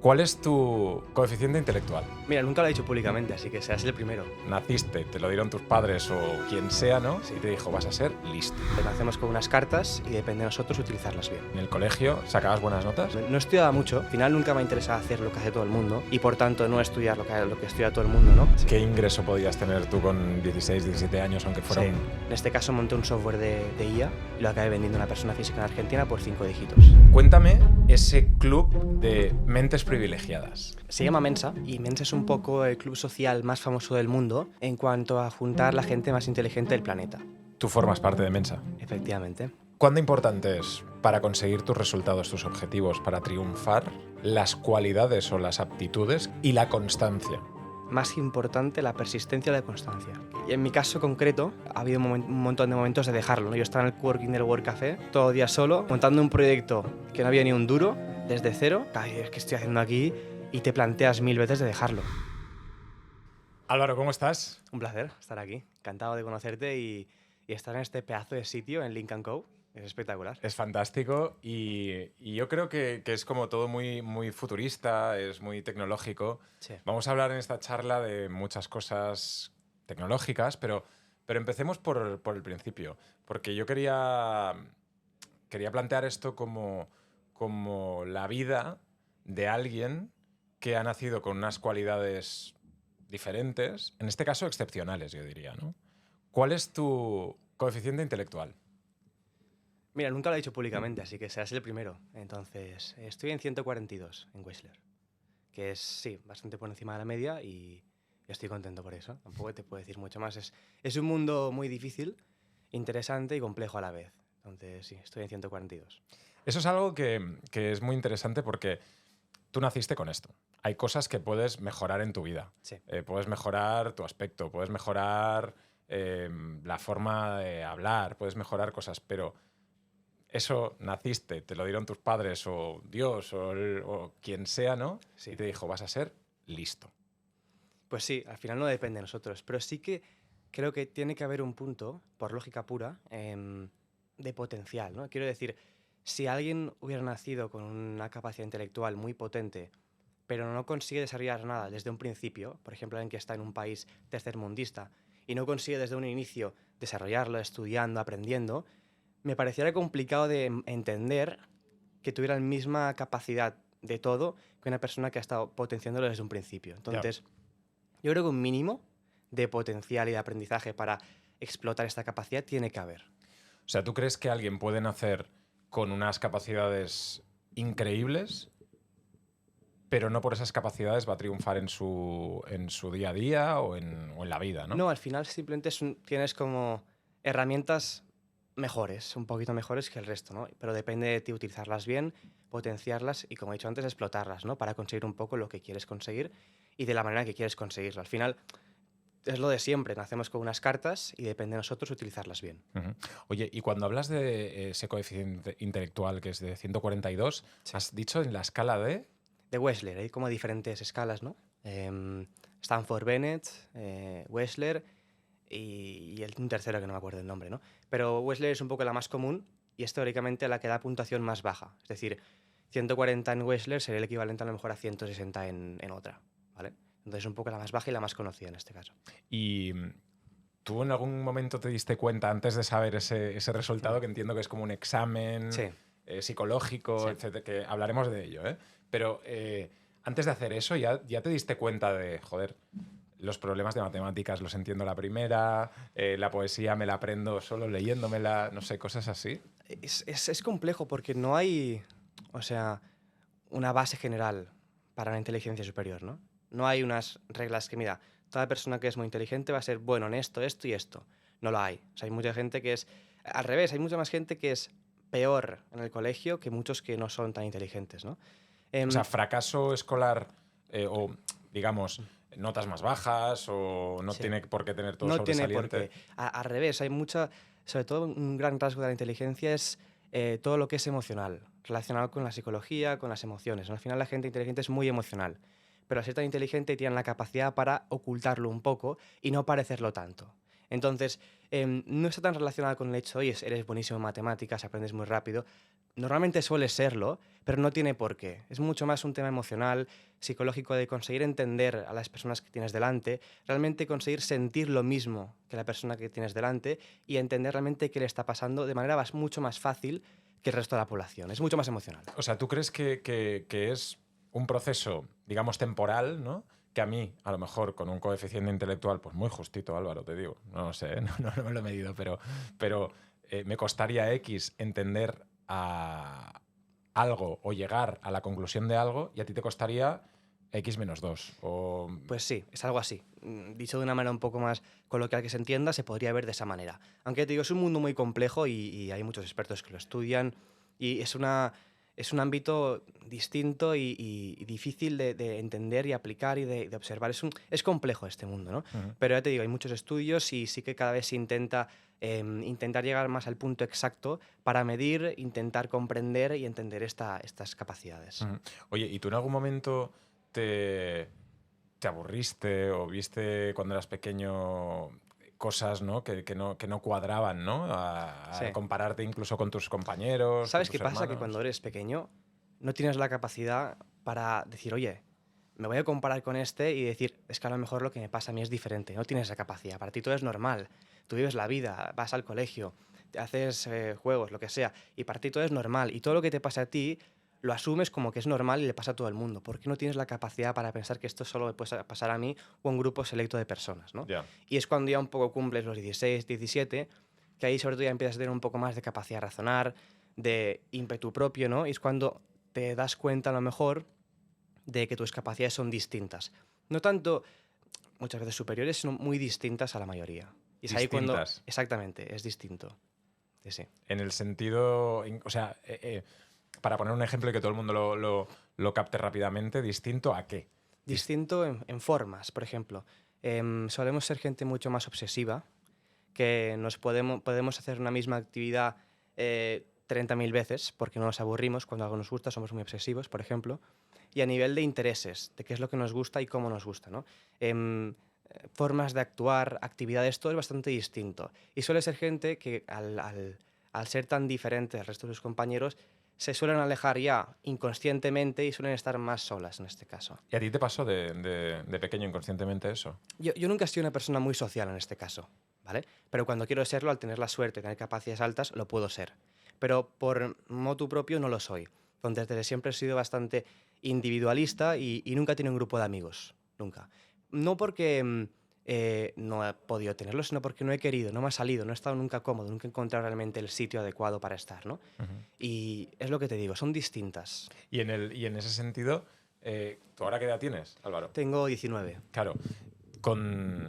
¿Cuál es tu coeficiente intelectual? Mira, nunca lo he dicho públicamente, así que serás el primero. Naciste, te lo dieron tus padres o quien sea, ¿no? Y te dijo, vas a ser listo. Nacemos con unas cartas y depende de nosotros utilizarlas bien. En el colegio sacabas buenas notas. No estudiaba mucho, al final nunca me ha interesado hacer lo que hace todo el mundo y por tanto no estudiar lo que estudia todo el mundo, ¿no? ¿Qué ingreso podías tener tú con 16, 17 años, aunque fuera Sí. un... En este caso monté un software de IA y lo acabé vendiendo a una persona física en Argentina por 5 dígitos. Cuéntame ese club de mentes privilegiadas. Se llama Mensa y Mensa es un poco el club social más famoso del mundo en cuanto a juntar la gente más inteligente del planeta. Tú formas parte de Mensa. Efectivamente. ¿Cuánto importante es para conseguir tus resultados, tus objetivos, para triunfar, las cualidades o las aptitudes y la constancia? Más importante, la persistencia y la constancia. Y en mi caso concreto, ha habido un montón de momentos de dejarlo, ¿no? Yo estaba en el coworking del Work Café, todo el día solo, montando un proyecto que no había ni un duro, desde cero. Ay, es que estoy haciendo aquí y te planteas 1000 veces de dejarlo. Álvaro, ¿cómo estás? Un placer estar aquí, encantado de conocerte y estar en este pedazo de sitio en Link & Co. Es espectacular. Es fantástico y yo creo que es como todo muy, muy futurista, es muy tecnológico. Sí. Vamos a hablar en esta charla de muchas cosas tecnológicas, pero empecemos por el principio, porque yo quería plantear esto como la vida de alguien que ha nacido con unas cualidades diferentes, en este caso excepcionales, yo diría, ¿no? ¿Cuál es tu coeficiente intelectual? Mira, nunca lo he dicho públicamente, así que serás el primero. Entonces, estoy en 142 en Whistler, que es, sí, bastante por encima de la media y estoy contento por eso. Tampoco te puedo decir mucho más. Es un mundo muy difícil, interesante y complejo a la vez. Entonces, sí, estoy en 142. Eso es algo que es muy interesante porque tú naciste con esto. Hay cosas que puedes mejorar en tu vida. Sí. Puedes mejorar tu aspecto, puedes mejorar la forma de hablar, puedes mejorar cosas, pero eso naciste, te lo dieron tus padres o Dios o quien sea, ¿no? Sí. Y te dijo, vas a ser listo. Pues sí, al final no depende de nosotros, pero sí que creo que tiene que haber un punto, por lógica pura, de potencial, ¿no? Quiero decir, si alguien hubiera nacido con una capacidad intelectual muy potente, pero no consigue desarrollar nada desde un principio, por ejemplo, alguien que está en un país tercermundista y no consigue desde un inicio desarrollarlo, estudiando, aprendiendo, me pareciera complicado de entender que tuviera la misma capacidad de todo que una persona que ha estado potenciándolo desde un principio. Entonces, yo creo que un mínimo de potencial y de aprendizaje para explotar esta capacidad tiene que haber. O sea, ¿tú crees que alguien puede nacer con unas capacidades increíbles, pero no por esas capacidades va a triunfar en su día a día o en la vida, ¿no? No, al final simplemente tienes como herramientas mejores, un poquito mejores que el resto, ¿no? Pero depende de ti utilizarlas bien, potenciarlas y, como he dicho antes, explotarlas, ¿no? Para conseguir un poco lo que quieres conseguir y de la manera que quieres conseguirlo. Al final es lo de siempre, nacemos con unas cartas y depende de nosotros utilizarlas bien. Uh-huh. Oye, y cuando hablas de ese coeficiente intelectual que es de 142, Sí. has dicho en la escala de... De Wechsler, hay como diferentes escalas, ¿no? Stanford Bennett, Wechsler y un tercero que no me acuerdo el nombre, ¿no? Pero Wechsler es un poco la más común y es teóricamente la que da puntuación más baja. Es decir, 140 en Wechsler sería el equivalente a lo mejor a 160 en otra, ¿vale? Entonces es un poco la más baja y la más conocida en este caso. Y ¿tú en algún momento te diste cuenta, antes de saber ese resultado, que entiendo que es como un examen Sí. psicológico, Sí. etcétera, que hablaremos de ello, ¿eh? Pero antes de hacer eso, ya te diste cuenta de, joder, los problemas de matemáticas los entiendo a la primera, la poesía me la aprendo solo leyéndomela, no sé, cosas así? Es complejo porque no hay, o sea, una base general para la inteligencia superior, ¿no? No hay unas reglas que, mira, toda persona que es muy inteligente va a ser bueno en esto, esto y esto. No lo hay. O sea, hay mucha gente que es... Al revés, hay mucha más gente que es peor en el colegio que muchos que no son tan inteligentes, ¿no? O sea, fracaso escolar o, digamos, notas más bajas o no Sí. tiene por qué tener todo No tiene sobresaliente. por qué. Al revés, hay mucha... Sobre todo un gran rasgo de la inteligencia es todo lo que es emocional, relacionado con la psicología, con las emociones, ¿no? Al final la gente inteligente es muy emocional, pero al ser tan inteligente tienen la capacidad para ocultarlo un poco y no parecerlo tanto. Entonces, no está tan relacionado con el hecho de, oye, eres buenísimo en matemáticas, aprendes muy rápido. Normalmente suele serlo, pero no tiene por qué. Es mucho más un tema emocional, psicológico, de conseguir entender a las personas que tienes delante, realmente conseguir sentir lo mismo que la persona que tienes delante y entender realmente qué le está pasando de manera mucho más fácil que el resto de la población. Es mucho más emocional. O sea, ¿tú crees que es un proceso, digamos, temporal, ¿no? Que a mí, a lo mejor, con un coeficiente intelectual, pues muy justito, Álvaro, te digo, no lo sé, no me lo he medido, pero me costaría X entender a algo o llegar a la conclusión de algo y a ti te costaría X menos 2. O... Pues sí, es algo así. Dicho de una manera un poco más coloquial que se entienda, se podría ver de esa manera. Aunque te digo, es un mundo muy complejo y hay muchos expertos que lo estudian y es un ámbito distinto y difícil de entender y aplicar y de observar. Es complejo este mundo, ¿no? Pero ya te digo, hay muchos estudios y sí que cada vez se intenta intentar llegar más al punto exacto para medir, intentar comprender y entender estas capacidades. Oye, ¿y tú en algún momento te aburriste o viste cuando eras pequeño cosas, ¿no? Que no cuadraban, ¿no? Sí. Al compararte incluso con tus compañeros, con ¿Sabes tus qué pasa? Que hermanos. cuando eres pequeño no tienes la capacidad para decir, oye, me voy a comparar con este y decir, es que a lo mejor lo que me pasa a mí es diferente. No tienes esa capacidad. Para ti todo es normal. Tú vives la vida, vas al colegio, te haces juegos, lo que sea, y para ti todo es normal. Y todo lo que te pasa a ti lo asumes como que es normal y le pasa a todo el mundo. ¿Por qué no tienes la capacidad para pensar que esto solo me puede pasar a mí o a un grupo selecto de personas, ¿no? Ya. Y es cuando ya un poco cumples los 16, 17, que ahí sobre todo ya empiezas a tener un poco más de capacidad de razonar, de ímpetu propio, ¿no? Y es cuando te das cuenta a lo mejor de que tus capacidades son distintas. No tanto muchas veces superiores, sino muy distintas a la mayoría. Y es ahí cuando... Distintas. Exactamente, es distinto. Sí, sí. En el sentido, o sea, para poner un ejemplo y que todo el mundo lo capte rápidamente, ¿distinto a qué? Distinto en formas, por ejemplo. Solemos ser gente mucho más obsesiva, que podemos hacer una misma actividad 30.000 veces porque no nos aburrimos. Cuando algo nos gusta somos muy obsesivos, por ejemplo. Y a nivel de intereses, de qué es lo que nos gusta y cómo nos gusta, ¿no? Formas de actuar, actividades, todo es bastante distinto. Y suele ser gente que al ser tan diferente al resto de sus compañeros, se suelen alejar ya inconscientemente y suelen estar más solas en este caso. ¿Y a ti te pasó de pequeño inconscientemente eso? Yo nunca he sido una persona muy social en este caso, ¿vale? Pero cuando quiero serlo, al tener la suerte de tener capacidades altas, lo puedo ser. Pero por motu propio no lo soy. Entonces, desde siempre he sido bastante individualista y nunca he tenido un grupo de amigos. Nunca. No porque no he podido tenerlo, sino porque no he querido, no me ha salido, no he estado nunca cómodo, nunca he encontrado realmente el sitio adecuado para estar, ¿no? Y es lo que te digo, son distintas. Y en ese sentido, ¿tú ahora qué edad tienes, Álvaro? Tengo 19. Claro, con,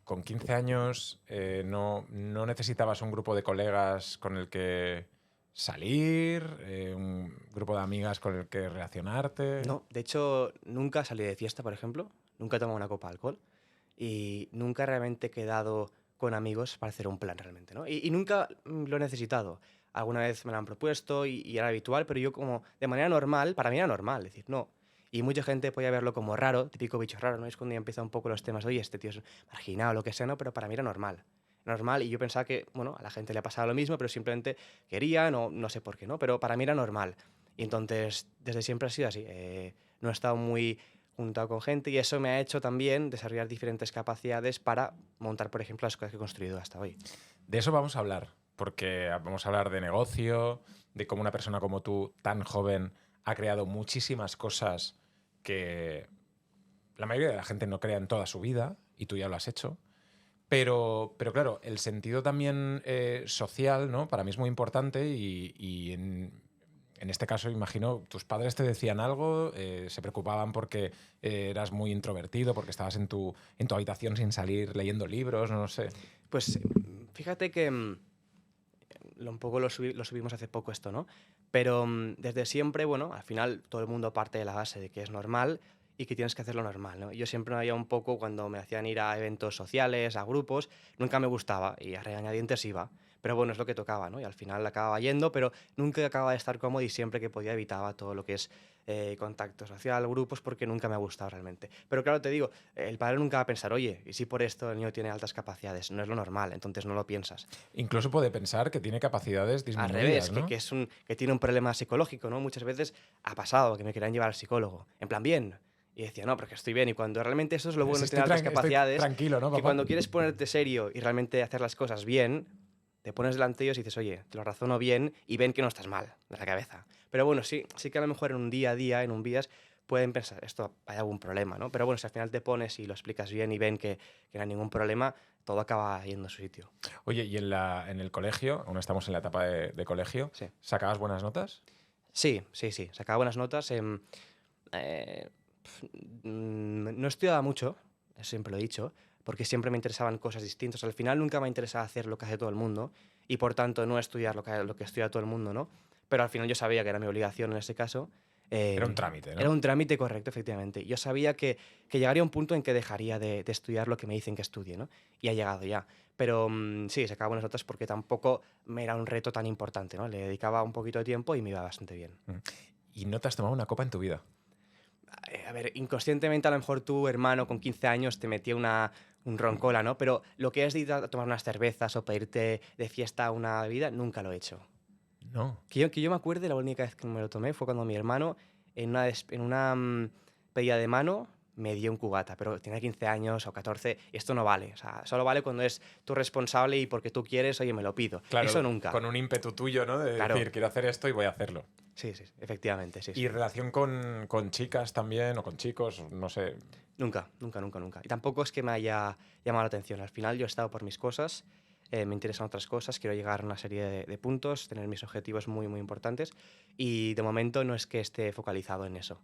con 15 años no necesitabas un grupo de colegas con el que salir, un grupo de amigas con el que relacionarte. No, de hecho, nunca salí de fiesta, por ejemplo, nunca he tomado una copa de alcohol y nunca realmente he quedado con amigos para hacer un plan realmente, ¿no? Y nunca lo he necesitado. Alguna vez me lo han propuesto y era habitual, pero yo como de manera normal, para mí era normal, decir, no. Y mucha gente podía verlo como raro, típico bicho raro, ¿no? Es cuando ya empiezan un poco los temas, oye, este tío es marginado o lo que sea, ¿no? Pero para mí era normal. Normal, y yo pensaba que, bueno, a la gente le pasaba lo mismo, pero simplemente querían o no sé por qué, ¿no? Pero para mí era normal. Y entonces, desde siempre ha sido así. No he estado muy juntado con gente y eso me ha hecho también desarrollar diferentes capacidades para montar, por ejemplo, las cosas que he construido hasta hoy. De eso vamos a hablar, porque vamos a hablar de negocio, de cómo una persona como tú, tan joven, ha creado muchísimas cosas que la mayoría de la gente no crea en toda su vida, y tú ya lo has hecho. Pero claro, el sentido también social, ¿no? Para mí es muy importante y en este caso, imagino, tus padres te decían algo, se preocupaban porque eras muy introvertido, porque estabas en tu habitación sin salir leyendo libros, no lo sé. Pues fíjate que un poco lo subimos hace poco esto, ¿no? Pero desde siempre, bueno, al final todo el mundo parte de la base de que es normal y que tienes que hacerlo normal, ¿no? Yo siempre me había un poco, cuando me hacían ir a eventos sociales, a grupos, nunca me gustaba y a regañadientes iba. Pero bueno, es lo que tocaba, ¿no? Y al final acababa yendo, pero nunca acababa de estar cómodo y siempre que podía evitaba todo lo que es contacto social, grupos, porque nunca me ha gustado realmente. Pero claro, te digo, el padre nunca va a pensar, oye, ¿y si por esto el niño tiene altas capacidades? No es lo normal, entonces no lo piensas. Incluso puede pensar que tiene capacidades Al disminuidas, revés, ¿no? que tiene un problema psicológico, ¿no? Muchas veces ha pasado que me querían llevar al psicólogo, en plan, bien. Y decía, no, porque estoy bien. Y cuando realmente eso es lo bueno Si de tener altas estoy capacidades, tranquilo, ¿no, que papá? cuando quieres ponerte serio y realmente hacer las cosas bien, te pones delante de ellos y dices, oye, te lo razono bien y ven que no estás mal de la cabeza. Pero bueno, sí que a lo mejor en un día a día, en un vías, pueden pensar, esto hay algún problema, ¿no? Pero bueno, si al final te pones y lo explicas bien y ven que no hay ningún problema, todo acaba yendo a su sitio. Oye, y en el colegio, aún estamos en la etapa de colegio, Sí. ¿sacabas buenas notas? Sí. Sacaba buenas notas. Eh, no estudiaba mucho, eso siempre lo he dicho, porque siempre me interesaban cosas distintas. Al final nunca me ha interesado hacer lo que hace todo el mundo y por tanto no estudiar lo que estudia todo el mundo, ¿no? Pero al final yo sabía que era mi obligación en ese caso. Era un trámite, Era ¿no? un trámite correcto, efectivamente. Yo sabía que llegaría un punto en que dejaría de estudiar lo que me dicen que estudie, ¿no? Y ha llegado ya. Pero sí, sacaba buenas notas porque tampoco me era un reto tan importante, ¿no? Le dedicaba un poquito de tiempo y me iba bastante bien. Mm. Y no te has tomado una copa en tu vida. A ver, inconscientemente a lo mejor tu hermano con 15 años te metía un roncola, ¿no? Pero lo que es de ir a tomar unas cervezas o pedirte de fiesta una bebida, nunca lo he hecho. No. Que yo me acuerde, la única vez que me lo tomé fue cuando mi hermano, en una pedida de mano, me dio un cubata, pero tenía 15 años o 14, y esto no vale. O sea, solo vale cuando es tú responsable y porque tú quieres, oye, me lo pido. Eso Claro, nunca. con un ímpetu tuyo, ¿no? De Claro. decir, quiero hacer esto y voy a hacerlo. Sí, efectivamente, sí, Y sí. relación con chicas también, o con chicos, no sé. Nunca. Y tampoco es que me haya llamado la atención. Al final yo he estado por mis cosas, me interesan otras cosas, quiero llegar a una serie de puntos, tener mis objetivos muy, muy importantes y de momento no es que esté focalizado en eso.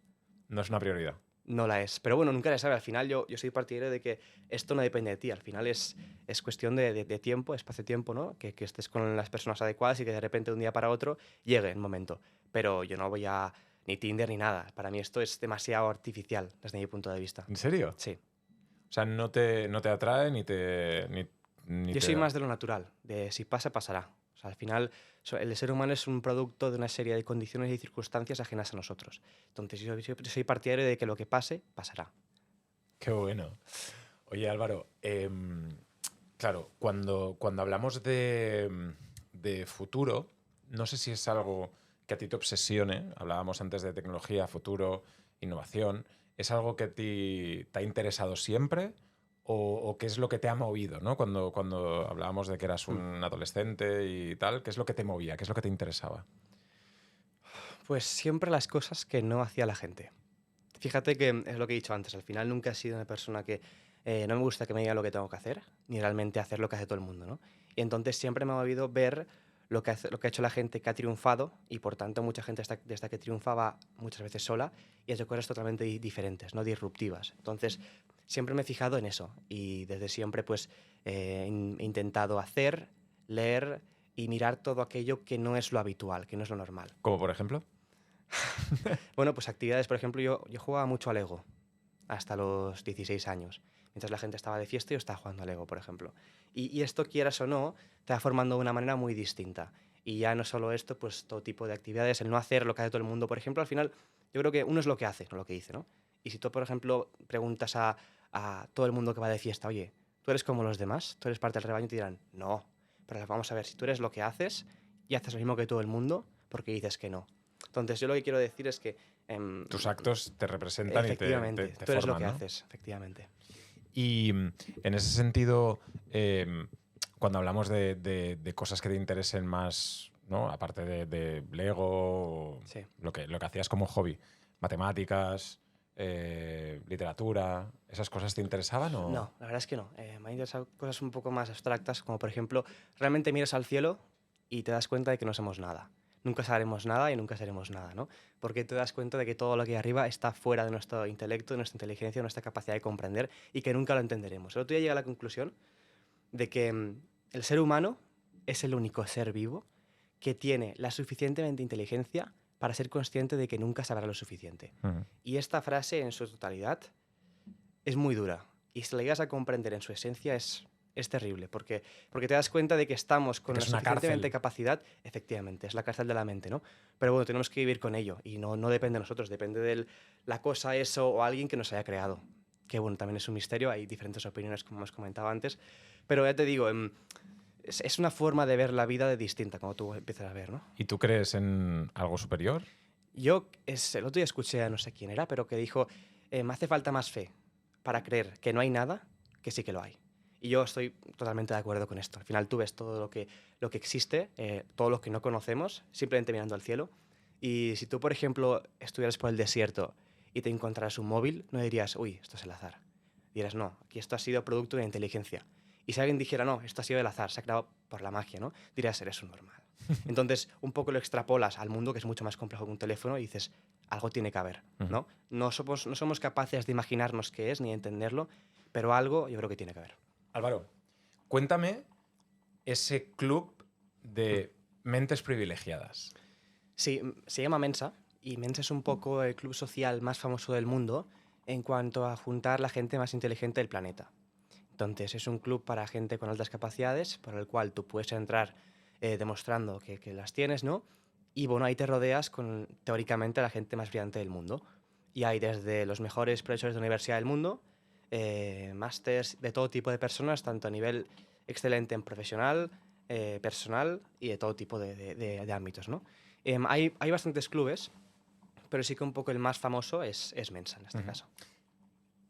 No es una prioridad. No la es. Pero bueno, nunca le sabe. Al final yo soy partidario de que esto no depende de ti. Al final es cuestión de tiempo, espacio-tiempo, ¿no? Que estés con las personas adecuadas y que de repente de un día para otro llegue el momento. Pero yo no voy a ni Tinder ni nada. Para mí esto es demasiado artificial desde mi punto de vista. ¿En serio? Sí. O sea, no te atrae ni te. Ni Yo te soy da. más de lo natural, de si pasa, pasará. O sea, al final, el ser humano es un producto de una serie de condiciones y circunstancias ajenas a nosotros. Entonces, yo soy partidario de que lo que pase, pasará. Qué bueno. Oye, Álvaro, claro, cuando hablamos de futuro, no sé si es algo que a ti te obsesione. Hablábamos antes de tecnología, futuro, innovación. ¿Es algo que a ti te ha interesado siempre? ¿O qué es lo que te ha movido, ¿no? Cuando hablábamos de que eras Mm. un adolescente y tal, ¿qué es lo que te movía? ¿Qué es lo que te interesaba? Pues siempre las cosas que no hacía la gente. Fíjate que es lo que he dicho antes, al final nunca he sido una persona que no me gusta que me digan lo que tengo que hacer, ni realmente hacer lo que hace todo el mundo, ¿no? Y entonces siempre me ha movido ver lo que ha hecho la gente que ha triunfado y por tanto mucha gente desde que triunfaba muchas veces sola y ha hecho cosas totalmente diferentes, no disruptivas. Entonces siempre me he fijado en eso y desde siempre pues he intentado hacer, leer y mirar todo aquello que no es lo habitual, que no es lo normal. Como por ejemplo. Bueno, pues actividades, por ejemplo, yo jugaba mucho a Lego hasta los 16 años. Mientras la gente estaba de fiesta, yo estaba jugando a Lego, por ejemplo. Y esto, quieras o no, te va formando de una manera muy distinta. Y ya no solo esto, pues todo tipo de actividades, el no hacer lo que hace todo el mundo. Por ejemplo, al final, yo creo que uno es lo que hace, no lo que dice, ¿no? Y si tú, por ejemplo, preguntas a todo el mundo que va de fiesta, oye, ¿tú eres como los demás? ¿Tú eres parte del rebaño? Y te dirán, no. Pero vamos a ver, si tú eres lo que haces y haces lo mismo que todo el mundo, ¿por qué dices que no? Entonces, yo lo que quiero decir es que Tus actos te representan y efectivamente, te tú eres lo forman, que ¿no? haces, efectivamente. Y en ese sentido, cuando hablamos de cosas que te interesen más, ¿no? Aparte de Lego, Sí. lo que hacías como hobby, matemáticas, literatura, ¿esas cosas te interesaban o...? No, la verdad es que no. Me han interesado cosas un poco más abstractas, como por ejemplo, realmente miras al cielo y te das cuenta de que no somos nada. Nunca sabremos nada y nunca seremos nada, ¿no? Porque te das cuenta de que todo lo que hay arriba está fuera de nuestro intelecto, de nuestra inteligencia, de nuestra capacidad de comprender y que nunca lo entenderemos. El otro día llegué a la conclusión de que el ser humano es el único ser vivo que tiene la suficientemente inteligencia para ser consciente de que nunca sabrá lo suficiente. Ujú. Y esta frase en su totalidad es muy dura. Y si la llegas a comprender en su esencia, es Es terrible, porque te das cuenta de que estamos con Que la es una suficientemente cárcel. capacidad, efectivamente, es la cárcel de la mente, ¿no? Pero bueno, tenemos que vivir con ello y no depende de nosotros, depende de la cosa, eso o alguien que nos haya creado. Que bueno, también es un misterio, hay diferentes opiniones, como hemos comentado antes, pero ya te digo, es una forma de ver la vida de distinta, como tú empiezas a ver, ¿no? ¿Y tú crees en algo superior? El otro día escuché a no sé quién era, pero que dijo, me hace falta más fe para creer que no hay nada, que sí que lo hay. Y yo estoy totalmente de acuerdo con esto. Al final tú ves todo lo que existe, todo lo que no conocemos, simplemente mirando al cielo. Y si tú, por ejemplo, estuvieras por el desierto y te encontraras un móvil, no dirías, uy, esto es el azar. Dirás, no, aquí esto ha sido producto de la inteligencia. Y si alguien dijera, no, esto ha sido el azar, se ha creado por la magia, ¿no? Dirías, eres un normal. Entonces, un poco lo extrapolas al mundo, que es mucho más complejo que un teléfono, y dices, algo tiene que haber, Ujú. ¿no? No somos capaces de imaginarnos qué es ni de entenderlo, pero algo yo creo que tiene que haber. Álvaro, cuéntame ese club Mm. de mentes privilegiadas. Sí, se llama Mensa, y Mensa es un poco el club social más famoso del mundo en cuanto a juntar la gente más inteligente del planeta. Entonces, es un club para gente con altas capacidades, por el cual tú puedes entrar demostrando que las tienes, ¿no? Y bueno, ahí te rodeas con, teóricamente, la gente más brillante del mundo. Y hay desde los mejores profesores de universidad del mundo, másters de todo tipo de personas, tanto a nivel excelente en profesional, personal y de todo tipo de ámbitos, ¿no? Hay bastantes clubes, pero sí que un poco el más famoso es Mensa en este Ujú. caso.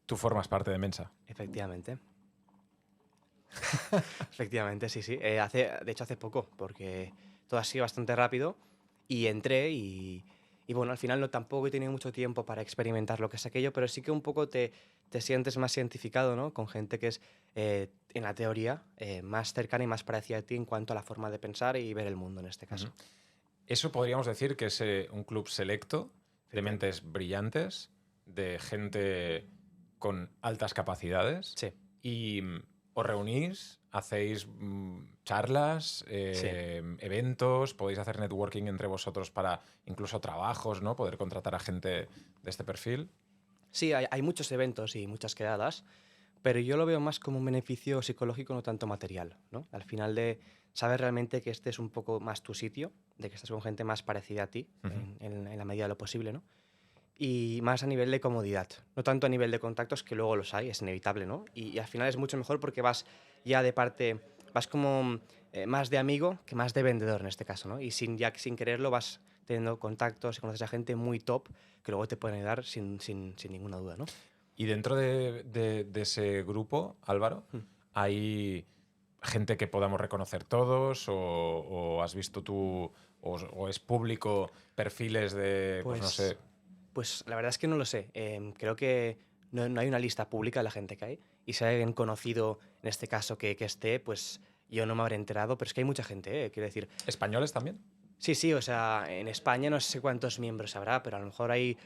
Tú formas parte de Mensa. Efectivamente. Efectivamente, sí, sí. De hecho, hace poco, porque todo ha sido bastante rápido y entré y bueno, al final no tampoco he tenido mucho tiempo para experimentar lo que es aquello, pero sí que un poco te sientes más identificado, ¿no? Con gente que es, en la teoría, más cercana y más parecida a ti en cuanto a la forma de pensar y ver el mundo en este Ujú. caso. Eso podríamos decir que es un club selecto de Efectivamente. mentes brillantes, de gente con altas capacidades Sí, y os reunís, hacéis charlas, sí. eventos, podéis hacer networking entre vosotros para incluso trabajos, ¿no? Poder contratar a gente de este perfil. Sí, hay muchos eventos y muchas quedadas, pero yo lo veo más como un beneficio psicológico, no tanto material, ¿no? Al final de saber realmente que este es un poco más tu sitio, de que estás con gente más parecida a ti, Ujú. en la medida de lo posible, ¿no? Y más a nivel de comodidad, no tanto a nivel de contactos, que luego los hay, es inevitable, ¿no? Y al final es mucho mejor porque vas ya de parte, vas como más de amigo que más de vendedor en este caso, ¿no? Y sin quererlo vas teniendo contactos y conoces a gente muy top que luego te pueden ayudar sin ninguna duda, ¿no? Y dentro de ese grupo, Álvaro, Mm. hay gente que podamos reconocer todos o has visto tú o es público perfiles de, pues no Pues sé. Pues la verdad es que no lo sé. Creo que no hay una lista pública de la gente que hay. Y si hay alguien conocido, en este caso, que esté, pues yo no me habré enterado. Pero es que hay mucha gente, ¿eh? Quiero decir, ¿Españoles también? sí, sí, o sea, en España no sé cuántos miembros habrá, pero a lo mejor hay.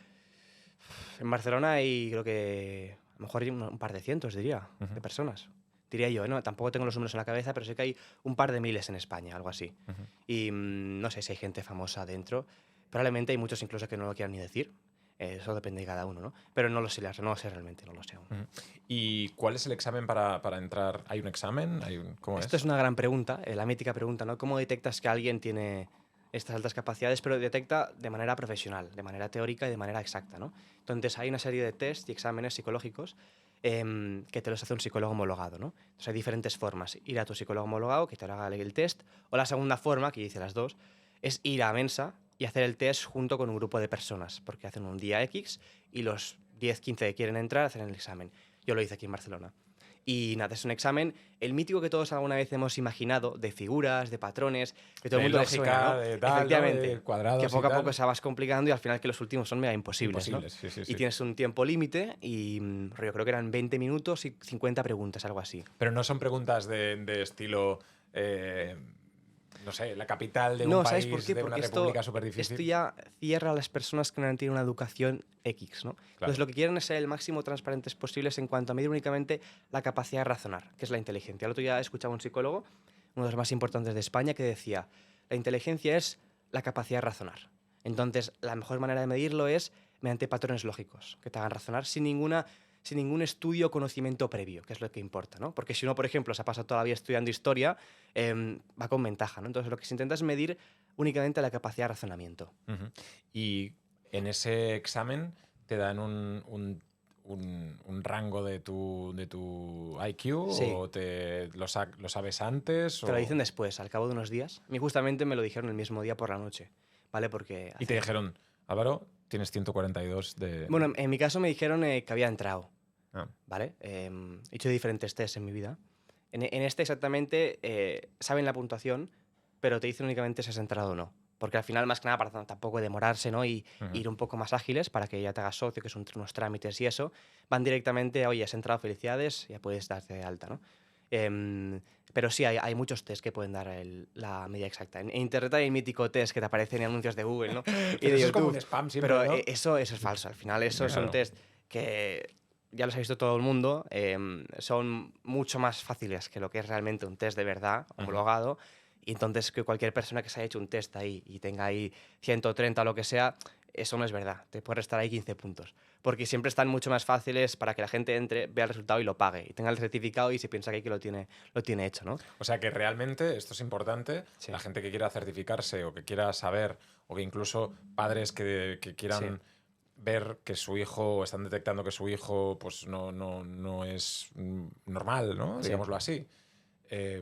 En Barcelona hay, creo que. A lo mejor hay un par de cientos, diría, Ujú, de personas. Diría yo, ¿no? Tampoco tengo los números en la cabeza, pero sé que hay un par de miles en España, algo así. ujú. Y no sé si hay gente famosa dentro. Probablemente hay muchos incluso que no lo quieran ni decir. Eso depende de cada uno, ¿no? Pero no lo sé, no lo sé realmente, no lo sé aún. Ujú. ¿Y cuál es el examen para entrar? ¿Hay un examen? ¿Cómo Esto es es? una gran pregunta, la mítica pregunta, ¿no? ¿Cómo detectas que alguien tiene estas altas capacidades, pero detecta de manera profesional, de manera teórica y de manera exacta, ¿no? Entonces hay una serie de test y exámenes psicológicos que te los hace un psicólogo homologado, ¿no? Entonces hay diferentes formas. Ir a tu psicólogo homologado, que te lo haga el test, o la segunda forma, que hice las dos, es ir a Mensa y hacer el test junto con un grupo de personas, porque hacen un día X y los 10, 15 que quieren entrar hacen el examen. Yo lo hice aquí en Barcelona. Y nada, es un examen, el mítico que todos alguna vez hemos imaginado, de figuras, de patrones, que todo el De mundo le suena, lógica, ¿no? de tal, ¿no? De Efectivamente, que cuadrados y poco a poco tal. se vas complicando y al final que los últimos son mega imposibles, ¿no? Imposibles, sí, sí, Y sí. tienes un tiempo límite y yo creo que eran 20 minutos y 50 preguntas, algo así. Pero no son preguntas de estilo, eh, no sé, la capital de un No, ¿sabes por país, qué? de una Porque república súper esto difícil. ya cierra a las personas que no han tenido una educación X, ¿no? Entonces Claro. lo que quieren es ser el máximo transparentes posibles en cuanto a medir únicamente la capacidad de razonar, que es la inteligencia. El otro día escuchaba a un psicólogo, uno de los más importantes de España, que decía, la inteligencia es la capacidad de razonar. Entonces, la mejor manera de medirlo es mediante patrones lógicos, que te hagan razonar sin ningún estudio o conocimiento previo, que es lo que importa, ¿no? Porque si uno, por ejemplo, se ha pasado toda la vida estudiando historia, va con ventaja, ¿no? Entonces lo que se intenta es medir únicamente la capacidad de razonamiento. Ujú. Y en ese examen te dan un rango de tu IQ Sí, o lo sabes antes te lo o... dicen después, al cabo de unos días. A mí justamente me lo dijeron el mismo día por la noche, ¿vale? Porque Y te dijeron, Álvaro, tienes 142 de... Bueno, en mi caso me dijeron que había entrado, Ah, ¿vale? He hecho diferentes tests en mi vida. En este exactamente saben la puntuación, pero te dicen únicamente si has entrado o no. Porque al final, más que nada, para tampoco demorarse, ¿no? Y ujú. ir un poco más ágiles para que ya te hagas socio, que son unos trámites y eso, van directamente, oye, has entrado, felicidades, ya puedes darte de alta, ¿no? Em, pero sí, hay muchos tests que pueden dar la medida exacta. En internet hay el mítico test que te aparecen en anuncios de Google, ¿no? Y Pero de eso es como un YouTube. spam siempre, Pero ¿no? eso es falso. Al final, eso son Claro. test que ya los ha visto todo el mundo. Son mucho más fáciles que lo que es realmente un test de verdad, Ujú. homologado. Y entonces, que cualquier persona que se haya hecho un test ahí y tenga ahí 130 o lo que sea, eso no es verdad. Te puede restar ahí 15 puntos. Porque siempre están mucho más fáciles para que la gente entre, vea el resultado y lo pague. Y tenga el certificado y se piensa que lo tiene hecho, ¿no? O sea que realmente esto es importante. Sí, La gente que quiera certificarse o que quiera saber, o que incluso padres que sí. quieran ver que su hijo, o están detectando que su hijo pues no es normal, ¿no? Sí. Digámoslo así. eh,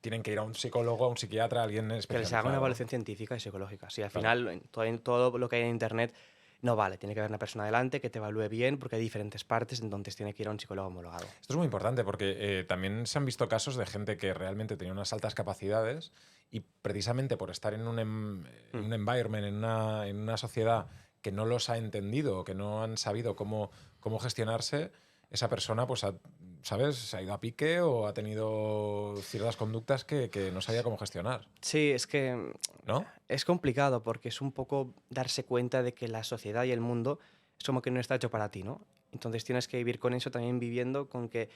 Tienen que ir a un psicólogo, a un psiquiatra, a alguien Que les haga una especializado. evaluación científica y psicológica. Sí, al Claro. final, todo lo que hay en Internet no vale. Tiene que haber una persona delante que te evalúe bien porque hay diferentes partes, entonces tiene que ir a un psicólogo homologado. Esto es muy importante porque también se han visto casos de gente que realmente tenía unas altas capacidades y precisamente por estar en Mm. un environment, en una sociedad que no los ha entendido o que no han sabido cómo gestionarse, esa persona, pues, ¿sabes? Se ha ido a pique o ha tenido ciertas conductas que no sabía cómo gestionar, Sí, es que ¿no? es complicado porque es un poco darse cuenta de que la sociedad y el mundo es como que no está hecho para ti, ¿no? Entonces tienes que vivir con eso, también viviendo con que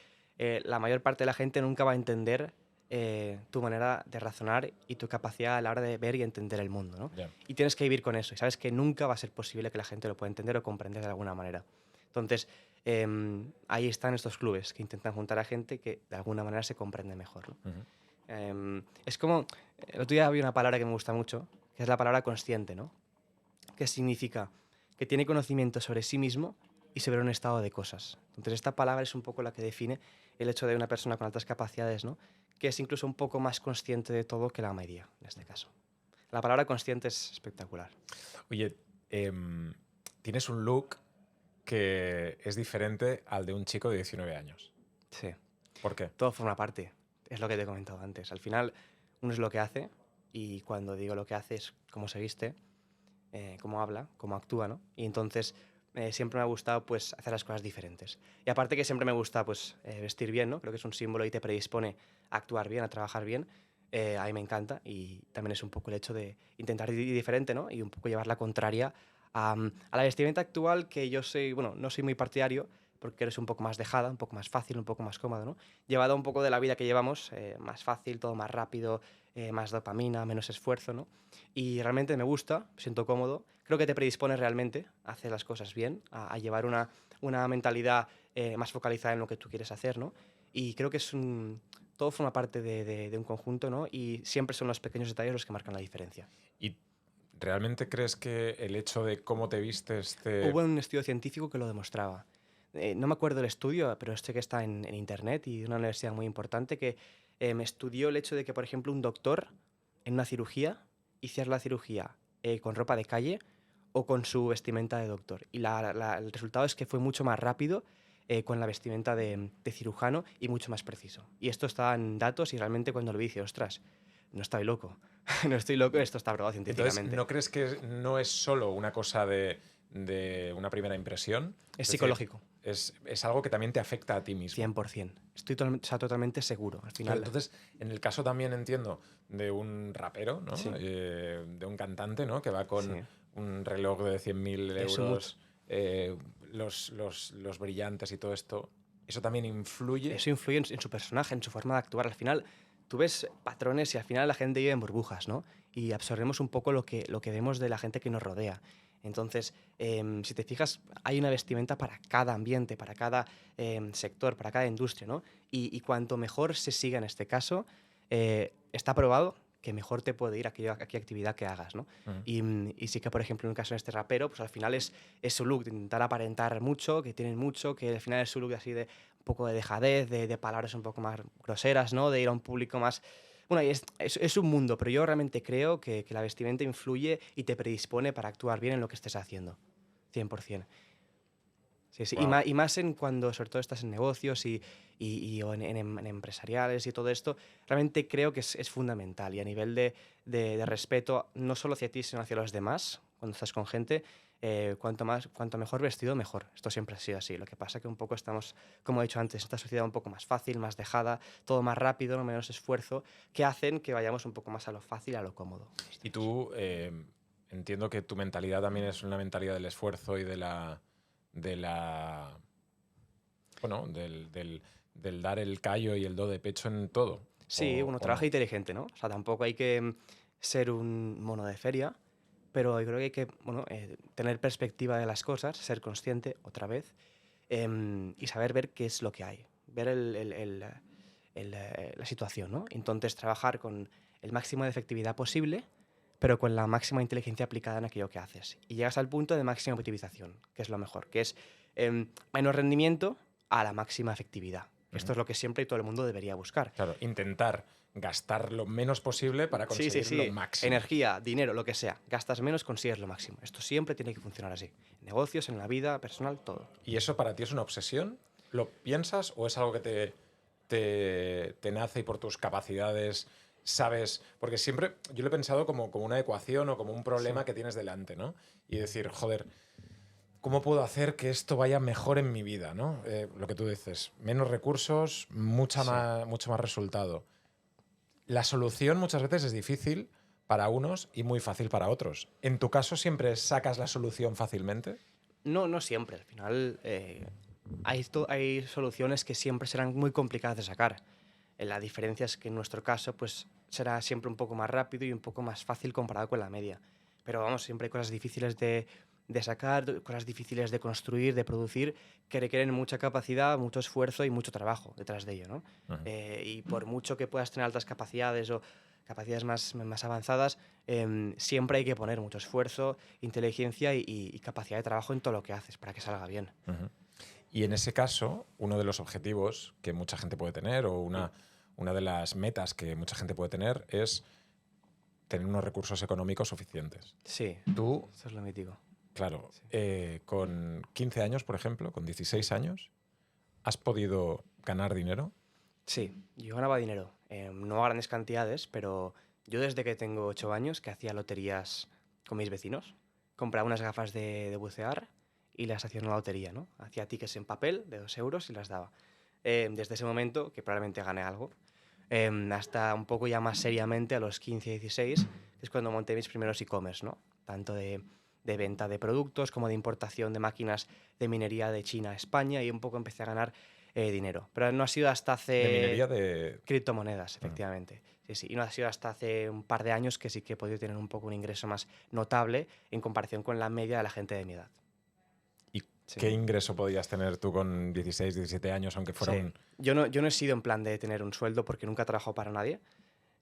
la mayor parte de la gente nunca va a entender tu manera de razonar y tu capacidad a la hora de ver y entender el mundo, ¿no? Ya. Y tienes que vivir con eso y sabes que nunca va a ser posible que la gente lo pueda entender o comprender de alguna manera. Entonces, ahí están estos clubes que intentan juntar a gente que de alguna manera se comprende mejor, ¿no? Ujú. Es como, el otro día había una palabra que me gusta mucho, que es la palabra consciente, ¿no? Que significa que tiene conocimiento sobre sí mismo y sobre un estado de cosas. Entonces, esta palabra es un poco la que define el hecho de una persona con altas capacidades, ¿no? Que es incluso un poco más consciente de todo que la mayoría, en este caso. La palabra consciente es espectacular. Oye, tienes un look que es diferente al de un chico de 19 años. Sí, ¿Por qué? todo forma parte. Es lo que te he comentado antes. Al final, uno es lo que hace y cuando digo lo que hace es cómo se viste, cómo habla, cómo actúa, ¿no? Y entonces siempre me ha gustado pues hacer las cosas diferentes. Y aparte que siempre me gusta pues vestir bien, ¿no? Creo que es un símbolo y te predispone a actuar bien, a trabajar bien. A mí me encanta y también es un poco el hecho de intentar ir diferente, ¿no? Y un poco llevar la contraria a la vestimenta actual que yo soy, bueno, no soy muy partidario porque eres un poco más dejada, un poco más fácil, un poco más cómodo, ¿no? Llevado un poco de la vida que llevamos, más fácil, todo más rápido, más dopamina, menos esfuerzo, ¿no? Y realmente me gusta, me siento cómodo. Creo que te predispone realmente a hacer las cosas bien, a llevar una mentalidad más focalizada en lo que tú quieres hacer, ¿no? Y creo que todo forma parte de un conjunto, ¿no? Y siempre son los pequeños detalles los que marcan la diferencia. ¿Y realmente crees que el hecho de cómo te vistes te... Hubo un estudio científico que lo demostraba. No me acuerdo el estudio, pero sé que está en internet y de una universidad muy importante que me estudió el hecho de que, por ejemplo, un doctor en una cirugía hiciera la cirugía con ropa de calle o con su vestimenta de doctor. Y el resultado es que fue mucho más rápido con la vestimenta de cirujano y mucho más preciso. Y esto está en datos y realmente cuando lo vi dije, ostras, no estoy loco. No estoy loco, esto está probado Entonces, científicamente. ¿no crees que no es solo una cosa de una primera impresión? Es Es decir, psicológico. es algo que también te afecta a ti mismo. 100%. Estoy totalmente seguro. Al Claro, final, entonces, en el caso también entiendo de un rapero, ¿no? sí, De un cantante, ¿no? Que va con sí. un reloj de 100.000 Eso mucho. euros, los brillantes y todo esto. Eso también influye. Eso influye en su personaje, en su forma de actuar. Al final, tú ves patrones y al final la gente vive en burbujas, ¿no? Y absorbemos un poco lo que vemos de la gente que nos rodea. Entonces, si te fijas, hay una vestimenta para cada ambiente, para cada sector, para cada industria, ¿no? Y cuanto mejor se siga en este caso, está probado que mejor te puede ir aquella actividad que hagas, ¿no? Ujú. Y sí que, por ejemplo, en el caso de este rapero, pues al final es su look, de intentar aparentar mucho, que tienen mucho, que al final es su look así de un poco de dejadez, de palabras un poco más groseras, ¿no? De ir a un público más... Bueno, y es un mundo, pero yo realmente creo que la vestimenta influye y te predispone para actuar bien en lo que estés haciendo. 100%. Sí, sí. Wow. Y más en cuando sobre todo estás en negocios o en empresariales y todo esto, realmente creo que es fundamental. Y a nivel de respeto, no solo hacia ti, sino hacia los demás, cuando estás con gente, cuanto mejor vestido, mejor. Esto siempre ha sido así. Lo que pasa que un poco estamos, como he dicho antes, esta sociedad un poco más fácil, más dejada, todo más rápido, no menos esfuerzo, que hacen que vayamos un poco más a lo fácil, a lo cómodo. Y tú, entiendo que tu mentalidad también es una mentalidad del esfuerzo y de la bueno, del dar el callo y el do de pecho en todo. Sí, uno O trabaja no. inteligente, ¿no? O sea, tampoco hay que ser un mono de feria, pero yo creo que hay que, bueno, tener perspectiva de las cosas, ser consciente otra vez y saber ver qué es lo que hay, ver la situación, ¿no? Entonces, trabajar con el máximo de efectividad posible, pero con la máxima inteligencia aplicada en aquello que haces. Y llegas al punto de máxima optimización, que es lo mejor, que es menos rendimiento a la máxima efectividad. Ujú. Esto es lo que siempre y todo el mundo debería buscar. Claro, intentar gastar lo menos posible para Sí, sí, conseguir lo sí. máximo. Energía, dinero, lo que sea. Gastas menos, consigues lo máximo. Esto siempre tiene que funcionar así. En negocios, en la vida personal, todo. ¿Y eso para ti es una obsesión? ¿Lo piensas o es algo que te nace y por tus capacidades sabes? Porque siempre yo lo he pensado como una ecuación o como un Sí. problema que tienes delante, ¿no? Y decir, joder, ¿cómo puedo hacer que esto vaya mejor en mi vida, ¿no? Lo que tú dices, menos recursos, Sí. mucho más resultado. La solución muchas veces es difícil para unos y muy fácil para otros. ¿En tu caso siempre sacas la solución fácilmente? No, no siempre. Al final hay soluciones que siempre serán muy complicadas de sacar. La diferencia es que en nuestro caso pues será siempre un poco más rápido y un poco más fácil comparado con la media. Pero vamos, siempre hay cosas difíciles de sacar, cosas difíciles de construir, de producir, que requieren mucha capacidad, mucho esfuerzo y mucho trabajo detrás de ello, ¿no? Ujú. Y por mucho que puedas tener altas capacidades o capacidades más avanzadas, siempre hay que poner mucho esfuerzo, inteligencia y capacidad de trabajo en todo lo que haces para que salga bien. Ujú. Y en ese caso, uno de los objetivos que mucha gente puede tener o Mm. una de las metas que mucha gente puede tener es tener unos recursos económicos suficientes. Sí, Tú, eso es lo mítico. claro, Sí. con 15 años, por ejemplo, con 16 años, ¿has podido ganar dinero? Sí, yo ganaba dinero, no a grandes cantidades, pero yo desde que tengo 8 años, que hacía loterías con mis vecinos, compraba unas gafas de bucear y las hacía en una lotería, ¿no? Hacía tickets en papel de 2 euros y las daba. Desde ese momento, que probablemente gané algo, hasta un poco ya más seriamente a los 15, 16, que es cuando monté mis primeros e-commerce, ¿no? Tanto de venta de productos como de importación de máquinas de minería de China a España y un poco empecé a ganar dinero. Pero no ha sido hasta De hace minería de... criptomonedas, Ujú. efectivamente. Sí, sí. Y no ha sido hasta hace un par de años que sí que he podido tener un poco un ingreso más notable en comparación con la media de la gente de mi edad. ¿Y Sí. qué ingreso podías tener tú con 16, 17 años, aunque fuera Sí. un... Yo no he sido en plan de tener un sueldo porque nunca he trabajado para nadie.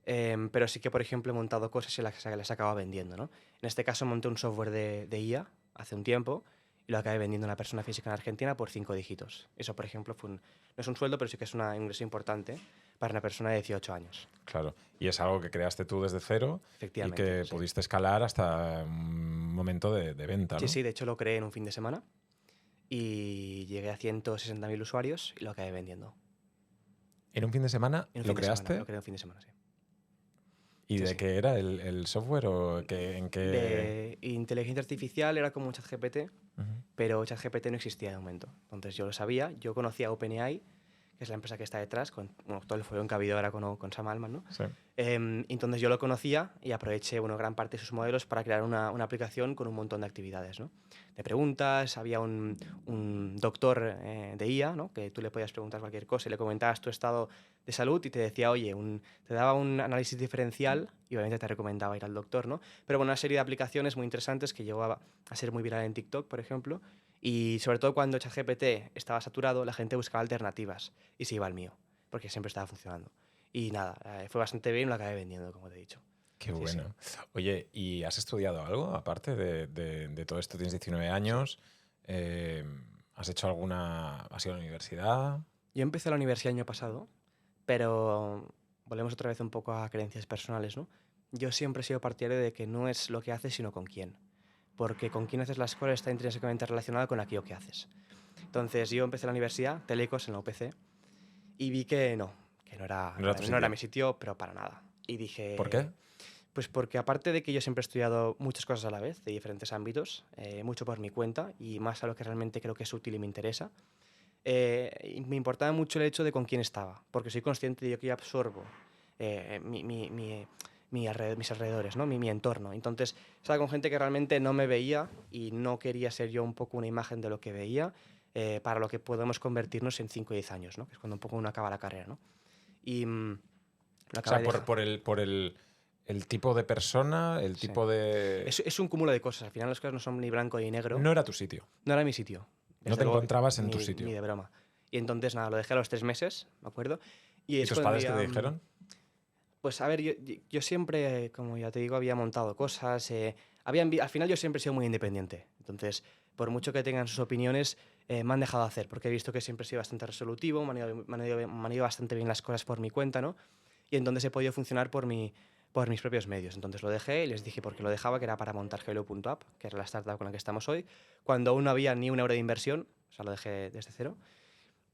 Pero sí que, por ejemplo, he montado cosas y las acabado vendiendo, ¿no? En este caso monté un software de IA hace un tiempo y lo acabé vendiendo a una persona física en Argentina por 5 dígitos. Eso, por ejemplo, no es un sueldo, pero sí que es un ingreso importante para una persona de 18 años. Claro. Y es algo que creaste tú desde cero y Efectivamente, que sí. pudiste escalar hasta un momento de venta, Sí, ¿no? sí, de hecho lo creé en un fin de semana y llegué a 160.000 usuarios y lo acabé vendiendo. En un fin de semana En un lo fin de semana, creaste. lo creé en un fin de semana, sí. ¿Y Sí, de sí. qué era el software o en qué...? De inteligencia artificial era como un ChatGPT, Ujú. pero ChatGPT no existía de momento. Entonces yo lo sabía, yo conocía OpenAI, que es la empresa que está detrás, con todo el follón que ha habido ahora con Sam Altman, ¿no? Sí. Entonces yo lo conocía y aproveché gran parte de sus modelos para crear una aplicación con un montón de actividades, ¿no? De preguntas, había un doctor de IA, ¿no? Que tú le podías preguntar cualquier cosa y le comentabas tu estado de salud y te decía, oye, te daba un análisis diferencial y obviamente te recomendaba ir al doctor, ¿no? Pero bueno, una serie de aplicaciones muy interesantes que llegó a ser muy viral en TikTok, por ejemplo, y sobre todo cuando ChatGPT estaba saturado, la gente buscaba alternativas y se iba al mío, porque siempre estaba funcionando. Y nada, fue bastante bien y lo acabé vendiendo, como te he dicho. Qué Sí, bueno. Oye, ¿y has estudiado algo aparte de todo esto? Tienes 19 años. ¿Has hecho alguna... ¿Has ido a la universidad? Yo empecé la universidad el año pasado, pero volvemos otra vez un poco a creencias personales, ¿no? Yo siempre he sido partidario de que no es lo que haces, sino con quién. Porque con quién haces las cosas está intrínsecamente relacionado con aquello que haces. Entonces yo empecé la universidad, Telecos, en la UPC, y vi que no ¿No era tu no era sitio? mi sitio, pero para nada. Y dije... ¿Por qué? Pues porque aparte de que yo siempre he estudiado muchas cosas a la vez, de diferentes ámbitos, mucho por mi cuenta y más a lo que realmente creo que es útil y me interesa, y me importaba mucho el hecho de con quién estaba, porque soy consciente de que yo absorbo mis alrededores, ¿no? mi entorno. Entonces, estaba con gente que realmente no me veía y no quería ser yo un poco una imagen de lo que veía para lo que podemos convertirnos en 5 o 10 años, ¿no? Que es cuando un poco uno acaba la carrera, ¿no? Y lo O acabé sea, de dejar. por el tipo de persona, el Sí. tipo de... Es un cúmulo de cosas. Al final las cosas no son ni blanco ni negro. No era tu sitio. No era mi sitio. No Desde te luego, encontrabas en tu ni sitio. de broma. Y entonces, nada, lo dejé a los 3 meses, me acuerdo. Y ¿Y es tus cuando padres qué ya... te dijeron? Pues a ver, yo siempre, como ya te digo, había montado cosas. Al final yo siempre he sido muy independiente. Entonces, por mucho que tengan sus opiniones, me han dejado hacer, porque he visto que siempre he sido bastante resolutivo, me han ido bastante bien las cosas por mi cuenta, ¿no? Y entonces he podido funcionar por mis propios medios. Entonces lo dejé y les dije por qué lo dejaba, que era para montar Hello.app, que era la startup con la que estamos hoy, cuando aún no había ni un euro de inversión, o sea, lo dejé desde cero.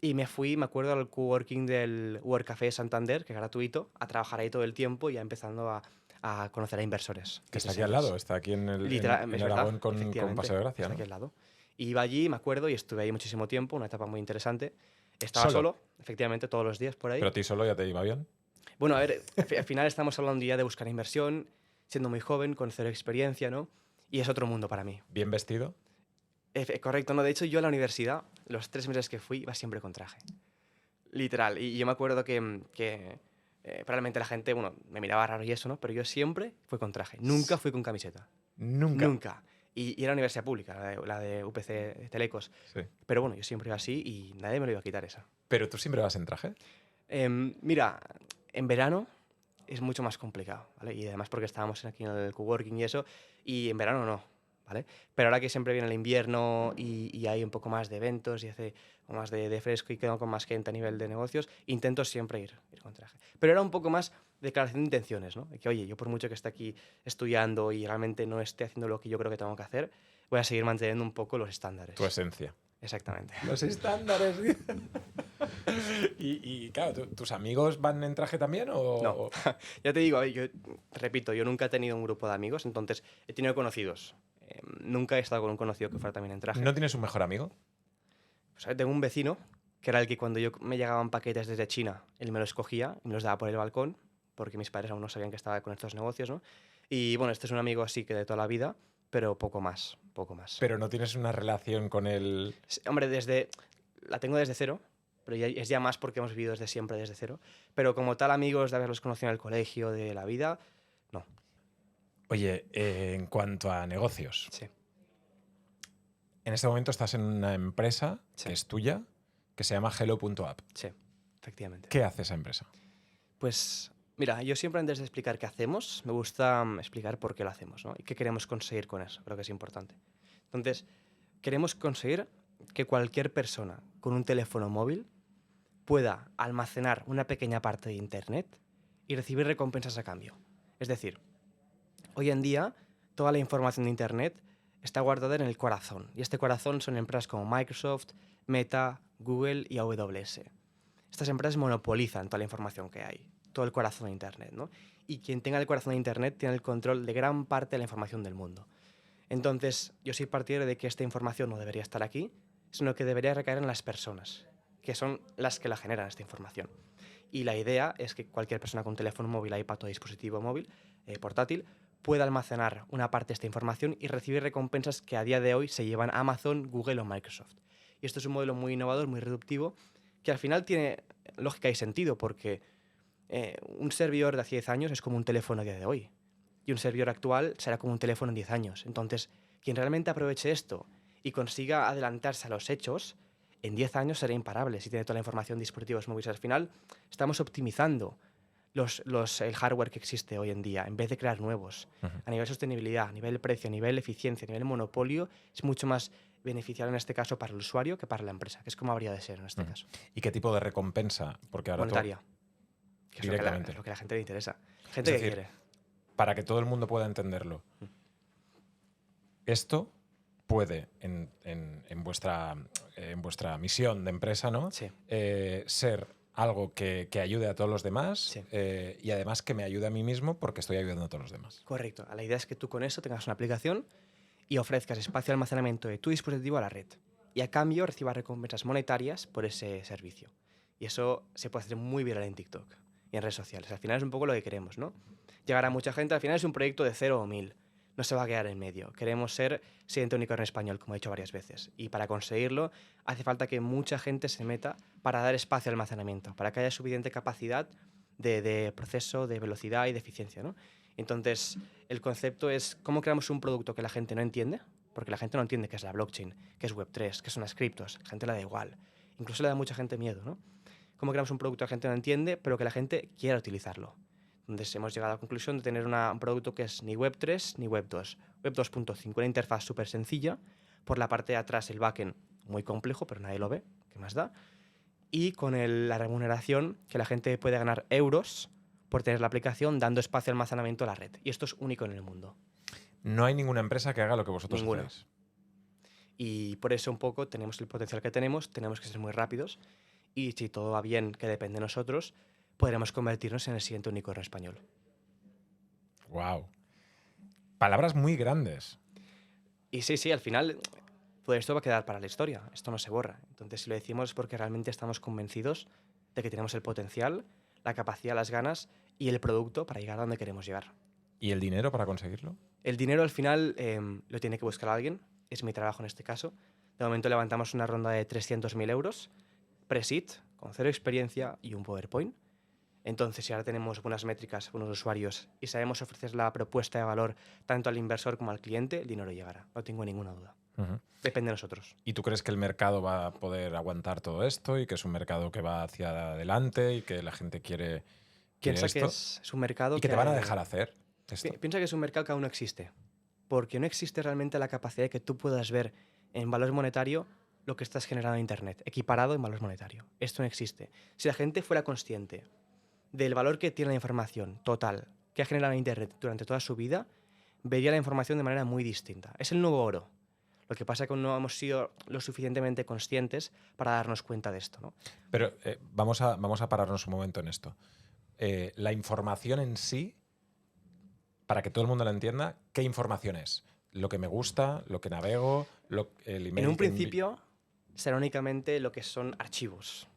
Y me fui, me acuerdo, al coworking del Work Café de Santander, que es gratuito, a trabajar ahí todo el tiempo y ya empezando a conocer a inversores. Que está aquí al lado, Business está aquí Literal, en es Aragón verdad, con efectivamente, Paseo de Gracia, está aquí ¿no? al lado. Y iba allí, me acuerdo, y estuve ahí muchísimo tiempo, una etapa muy interesante. Estaba Solo. solo, efectivamente, todos los días por ahí. Pero a ti solo ya te iba bien. Bueno, a ver, al final estamos hablando ya de buscar inversión, siendo muy joven, con cero experiencia, ¿no? Y es otro mundo para mí. Bien vestido. Correcto, ¿no? De hecho, yo a la universidad, los 3 meses que fui, iba siempre con traje. Literal. Y yo me acuerdo que probablemente la gente, bueno, me miraba raro y eso, ¿no? Pero yo siempre fui con traje. Nunca fui con camiseta. Nunca. Nunca. Y era universidad pública, la de UPC Telecos. Sí. Pero bueno, yo siempre iba así y nadie me lo iba a quitar esa. Pero tú siempre vas en traje. Mira, en verano es mucho más complicado, ¿vale? Y además porque estábamos aquí en el coworking y eso, y en verano no, ¿vale? Pero ahora que siempre viene el invierno y hay un poco más de eventos y hace más de fresco y quedo con más gente a nivel de negocios, intento siempre ir con traje. Pero era un poco más declaración de intenciones, ¿no? De que, oye, yo por mucho que esté aquí estudiando y realmente no esté haciendo lo que yo creo que tengo que hacer, voy a seguir manteniendo un poco los estándares. Tu esencia. Exactamente. Los estándares. y claro, ¿tus amigos van en traje también o...? No, ya te digo, yo repito, yo nunca he tenido un grupo de amigos, entonces he tenido conocidos. Nunca he estado con un conocido que fuera también en traje. ¿No tienes un mejor amigo? Pues, tengo un vecino, que era el que cuando me llegaban paquetes desde China, él me los cogía y me los daba por el balcón, porque mis padres aún no sabían que estaba con estos negocios, ¿no? Y bueno, este es un amigo así que de toda la vida, pero poco más, poco más. Pero no tienes una relación con él... Hombre, la tengo desde cero, pero es ya más porque hemos vivido desde siempre, desde cero. Pero como tal, amigos de haberlos conocido en el colegio, de la vida, no. Oye, en cuanto a negocios, Sí. en este momento estás en una empresa Sí. que es tuya, que se llama Hello.app. Sí, efectivamente. ¿Qué hace esa empresa? Pues mira, yo siempre antes de explicar qué hacemos, me gusta explicar por qué lo hacemos, ¿no? Y qué queremos conseguir con eso, creo que es importante. Entonces, queremos conseguir que cualquier persona con un teléfono móvil pueda almacenar una pequeña parte de Internet y recibir recompensas a cambio. Es decir, hoy en día toda la información de Internet está guardada en el corazón, y este corazón son empresas como Microsoft, Meta, Google y AWS. Estas empresas monopolizan toda la información que hay, todo el corazón de Internet, ¿no? Y quien tenga el corazón de Internet tiene el control de gran parte de la información del mundo. Entonces, yo soy partidario de que esta información no debería estar aquí, sino que debería recaer en las personas. que son las que la generan esta información. Y la idea es que cualquier persona con un teléfono móvil, iPad o dispositivo móvil portátil pueda almacenar una parte de esta información y recibir recompensas que a día de hoy se llevan a Amazon, Google o Microsoft. Y esto es un modelo muy innovador, muy reductivo, que al final tiene lógica y sentido, porque un servidor de hace 10 años es como un teléfono a día de hoy. Y un servidor actual será como un teléfono en 10 años. Entonces, quien realmente aproveche esto y consiga adelantarse a los hechos, en 10 años será imparable si tiene toda la información de dispositivos móviles. Al final, estamos optimizando el hardware que existe hoy en día, en vez de crear nuevos. A nivel sostenibilidad, a nivel precio, a nivel eficiencia, a nivel monopolio, es mucho más beneficiario en este caso para el usuario que para la empresa, que es como habría de ser en este caso. ¿Y qué tipo de recompensa? Porque ahora Monetaria, que es directamente. lo que a la gente le interesa. Gente Es que decir, quiere. para que todo el mundo pueda entenderlo, esto puede, en vuestra misión de empresa, ¿no? Sí. Ser algo que ayude a todos los demás, Sí. Y además que me ayude a mí mismo porque estoy ayudando a todos los demás. Correcto. La idea es que tú con eso tengas una aplicación y ofrezcas espacio de almacenamiento de tu dispositivo a la red. Y a cambio recibas recompensas monetarias por ese servicio. Y eso se puede hacer muy viral en TikTok y en redes sociales. Al final es un poco lo que queremos, ¿no? Llegar a mucha gente. Al final es un proyecto de 0 o 1000. No se va a quedar en medio. Queremos ser siguiente unicornio español, como he dicho varias veces. Y para conseguirlo hace falta que mucha gente se meta para dar espacio al almacenamiento, para que haya suficiente capacidad de proceso, de velocidad y de eficiencia, ¿no? Entonces, el concepto es cómo creamos un producto que la gente no entiende, porque la gente no entiende qué es la blockchain, qué es Web3, qué son las criptos, la gente le da igual. Incluso le da mucha gente miedo, ¿no? Cómo creamos un producto que la gente no entiende, pero que la gente quiera utilizarlo. Entonces hemos llegado a la conclusión de tener un producto que es ni Web3 ni Web2. Web 2.5, una interfaz súper sencilla. Por la parte de atrás el backend muy complejo, pero nadie lo ve, ¿qué más da? Y con la remuneración que la gente puede ganar euros por tener la aplicación dando espacio de almacenamiento a la red. Y esto es único en el mundo. No hay ninguna empresa que haga lo que vosotros Ninguna. hacéis. Y por eso un poco tenemos el potencial que tenemos que ser muy rápidos y si todo va bien, que depende de nosotros, podremos convertirnos en el siguiente unicornio español. Wow. Palabras muy grandes. Y sí, al final, pues esto va a quedar para la historia, esto no se borra. Entonces, si lo decimos es porque realmente estamos convencidos de que tenemos el potencial, la capacidad, las ganas y el producto para llegar a donde queremos llegar. ¿Y el dinero para conseguirlo? El dinero al final lo tiene que buscar alguien, es mi trabajo en este caso. De momento levantamos una ronda de 300.000 euros, pre-seed, con 0 experiencia y un PowerPoint. Entonces, si ahora tenemos buenas métricas, buenos usuarios y sabemos ofrecer la propuesta de valor tanto al inversor como al cliente, el dinero llegará, no tengo ninguna duda. Depende de nosotros. ¿Y tú crees que el mercado va a poder aguantar todo esto y que es un mercado que va hacia adelante y que la gente quiere Piensa esto? que es un mercado ¿Y que te van a dejar hacer esto? Piensa que es un mercado que aún no existe, porque no existe realmente la capacidad de que tú puedas ver en valor monetario lo que estás generando en Internet, equiparado en valor monetario. Esto no existe. Si la gente fuera consciente del valor que tiene la información total que ha generado en Internet durante toda su vida, vería la información de manera muy distinta. Es el nuevo oro. Lo que pasa es que no hemos sido lo suficientemente conscientes para darnos cuenta de esto, ¿no? Pero vamos a pararnos un momento en esto. La información en sí, para que todo el mundo la entienda, ¿qué información es? Lo que me gusta, lo que navego, el email. En un principio será únicamente lo que son archivos,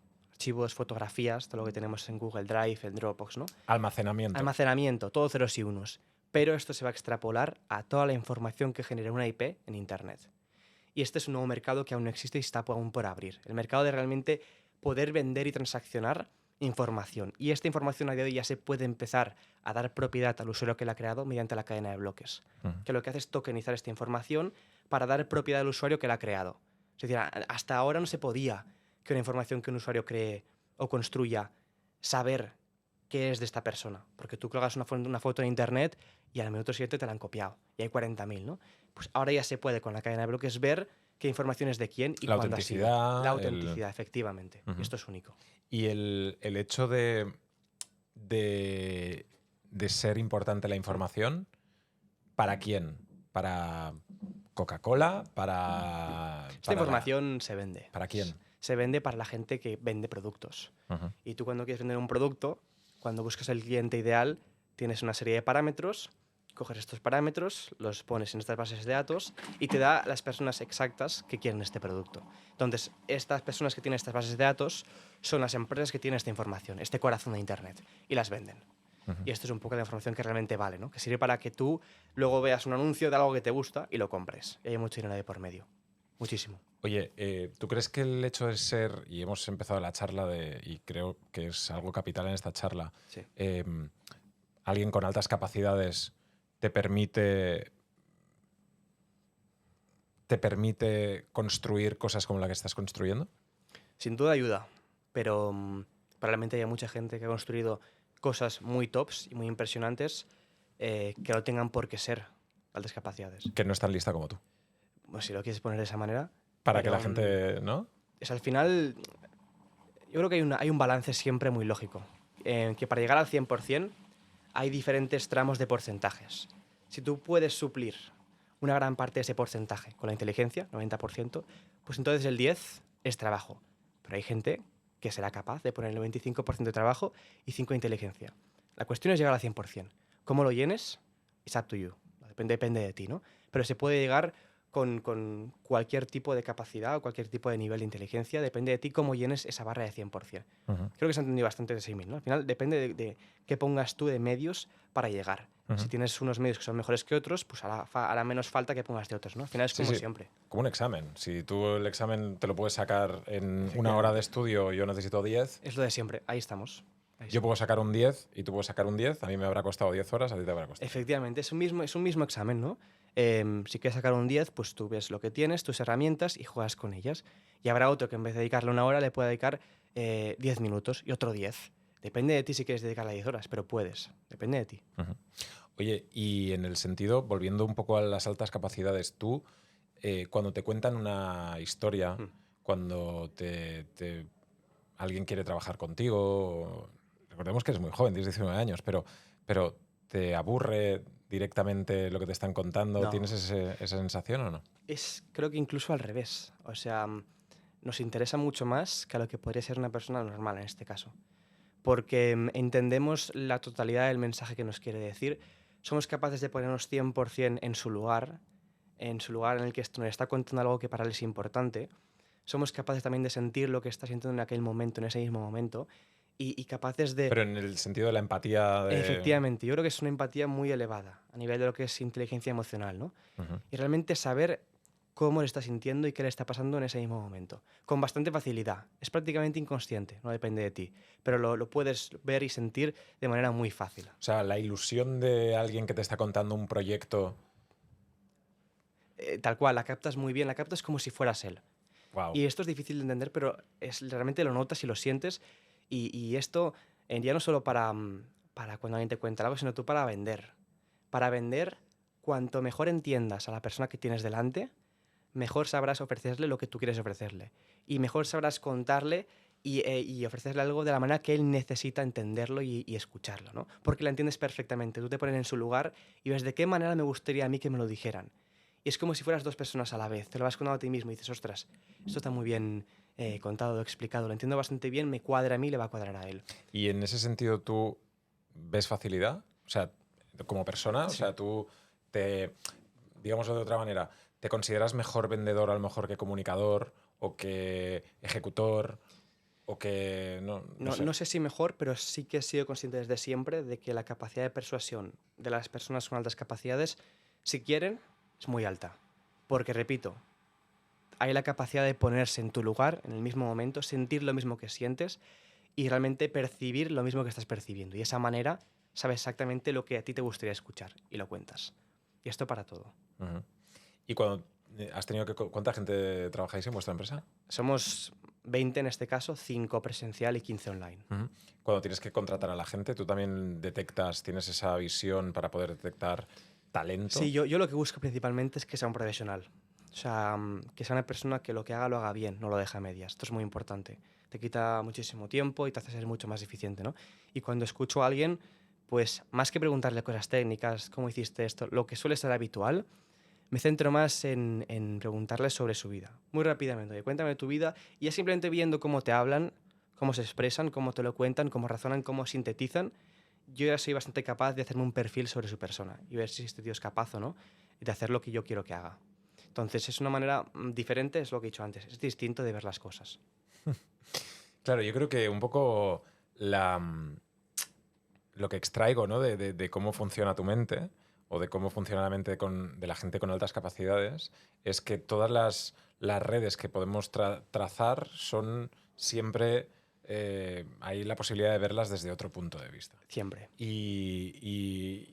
fotografías, todo lo que tenemos en Google Drive, en Dropbox, ¿no? Almacenamiento. Almacenamiento, todo ceros y unos. Pero esto se va a extrapolar a toda la información que genera una IP en Internet. Y este es un nuevo mercado que aún no existe y está aún por abrir. El mercado de realmente poder vender y transaccionar información. Y esta información a día de hoy ya se puede empezar a dar propiedad al usuario que la ha creado mediante la cadena de bloques. Que lo que hace es tokenizar esta información para dar propiedad al usuario que la ha creado. Es decir, hasta ahora no se podía que una información que un usuario cree o construya saber qué es de esta persona. Porque tú colgas una foto en Internet y al minuto siguiente te la han copiado. Y hay 40.000, ¿no? Pues ahora ya se puede con la cadena de bloques ver qué información es de quién y la cuándo ha sido. autenticidad. La autenticidad, efectivamente. Esto es único. Y el hecho de ser importante la información, ¿para quién? ¿Para Coca-Cola? Esta información se vende. ¿Para quién? Se vende para la gente que vende productos. Y tú cuando quieres vender un producto, cuando buscas el cliente ideal, tienes una serie de parámetros coges estos parámetros, los pones en estas bases de datos y te da las personas exactas que quieren este producto. Entonces, estas personas que tienen estas bases de datos son las empresas que tienen esta información, este corazón de Internet, y las venden. Y esto es un poco la información que realmente vale, ¿no? Que sirve para que tú luego veas un anuncio de algo que te gusta y lo compres. Y hay mucho dinero de por medio. Muchísimo. Oye, ¿tú crees que el hecho de ser, y hemos empezado la charla y creo que es algo capital en esta charla, Sí. alguien con altas capacidades te permite construir cosas como la que estás construyendo? Sin duda ayuda, pero probablemente haya mucha gente que ha construido cosas muy tops y muy impresionantes que no tengan por qué ser altas capacidades. Que no es tan lista como tú. Pues si lo quieres poner de esa manera. Para que pero, la gente, ¿no? Es al final, yo creo que hay un balance siempre muy lógico. Que para llegar al 100% hay diferentes tramos de porcentajes. Si tú puedes suplir una gran parte de ese porcentaje con la inteligencia, 90%, pues entonces el 10% es trabajo. Pero hay gente que será capaz de poner el 95% de trabajo y 5% de inteligencia. La cuestión es llegar al 100%. ¿Cómo lo llenes? It's up to you. Depende de ti, ¿no? Pero se puede llegar con cualquier tipo de capacidad o cualquier tipo de nivel de inteligencia. Depende de ti cómo llenes esa barra de 100%. Creo que se ha entendido bastante de símil, ¿no? Al final depende de qué pongas tú de medios para llegar. Si tienes unos medios que son mejores que otros, pues hará menos falta que pongas de otros, ¿no? Al final es como siempre. Como un examen. Si tú el examen te lo puedes sacar en una hora de estudio, yo necesito 10. Es lo de siempre. Ahí estamos. Yo puedo sacar un 10 y tú puedes sacar un 10. A mí me habrá costado 10 horas, a ti te habrá costado. Efectivamente, es un mismo examen, ¿no? Si quieres sacar un 10, pues tú ves lo que tienes, tus herramientas y juegas con ellas. Y habrá otro que en vez de dedicarle una hora le pueda dedicar 10 minutos y otro 10. Depende de ti si quieres dedicarle 10 horas, pero puedes. Depende de ti. Oye, y en el sentido, volviendo un poco a las altas capacidades, tú, cuando te cuentan una historia, cuando alguien quiere trabajar contigo, recordemos que eres muy joven, tienes 19 años, pero ¿te aburre directamente lo que te están contando? No. ¿Tienes esa sensación o no? Creo que incluso al revés. O sea, nos interesa mucho más que a lo que podría ser una persona normal en este caso. Porque entendemos la totalidad del mensaje que nos quiere decir. Somos capaces de ponernos 100% en su lugar en el que nos está contando algo que para él es importante. Somos capaces también de sentir lo que está sintiendo en aquel momento, en ese mismo momento, y capaces de... Pero en el sentido de la empatía... Efectivamente, yo creo que es una empatía muy elevada a nivel de lo que es inteligencia emocional, ¿no? Y realmente saber cómo le está sintiendo y qué le está pasando en ese mismo momento. Con bastante facilidad. Es prácticamente inconsciente, no depende de ti. Pero lo puedes ver y sentir de manera muy fácil. O sea, la ilusión de alguien que te está contando un proyecto... Tal cual, la captas muy bien, la captas como si fueras él. Wow. Y esto es difícil de entender, pero realmente lo notas y lo sientes. Y esto ya no solo para cuando alguien te cuenta algo, sino tú para vender. Para vender, cuanto mejor entiendas a la persona que tienes delante, mejor sabrás ofrecerle lo que tú quieres ofrecerle. Y mejor sabrás contarle y ofrecerle algo de la manera que él necesita entenderlo y escucharlo, ¿no? Porque la entiendes perfectamente. Tú te pones en su lugar y ves de qué manera me gustaría a mí que me lo dijeran. Y es como si fueras dos personas a la vez. Te lo vas contando a ti mismo y dices, ostras, esto está muy bien contado, explicado, lo entiendo bastante bien, me cuadra a mí, le va a cuadrar a él. Y en ese sentido, ¿tú ves facilidad? O sea, como persona, Sí. o sea, tú digámoslo de otra manera, ¿te consideras mejor vendedor a lo mejor que comunicador o que ejecutor o que... No sé si mejor, pero sí que he sido consciente desde siempre de que la capacidad de persuasión de las personas con altas capacidades, si quieren, es muy alta. Porque, repito, hay la capacidad de ponerse en tu lugar, en el mismo momento, sentir lo mismo que sientes y realmente percibir lo mismo que estás percibiendo. Y de esa manera sabes exactamente lo que a ti te gustaría escuchar y lo cuentas. Y esto para todo. ¿Y cuando has tenido que... ¿Cuánta gente trabajáis en vuestra empresa? Somos 20 en este caso, 5 presencial y 15 online. Cuando tienes que contratar a la gente, ¿tú también detectas, tienes esa visión para poder detectar talento? Sí, yo lo que busco principalmente es que sea un profesional. O sea, que sea una persona que lo que haga lo haga bien, no lo deje a medias. Esto es muy importante. Te quita muchísimo tiempo y te hace ser mucho más eficiente, ¿no? Y cuando escucho a alguien, pues más que preguntarle cosas técnicas, cómo hiciste esto, lo que suele ser habitual, me centro más en preguntarle sobre su vida. Muy rápidamente, oye, cuéntame tu vida, y ya simplemente viendo cómo te hablan, cómo se expresan, cómo te lo cuentan, cómo razonan, cómo sintetizan, yo ya soy bastante capaz de hacerme un perfil sobre su persona y ver si este tío es capaz o no de hacer lo que yo quiero que haga. Entonces es una manera diferente, es lo que he dicho antes, es distinto de ver las cosas. Claro, yo creo que un poco lo que extraigo, ¿no? de cómo funciona tu mente o de cómo funciona la mente de la gente con altas capacidades es que todas las redes que podemos trazar son siempre... hay la posibilidad de verlas desde otro punto de vista. Siempre. Y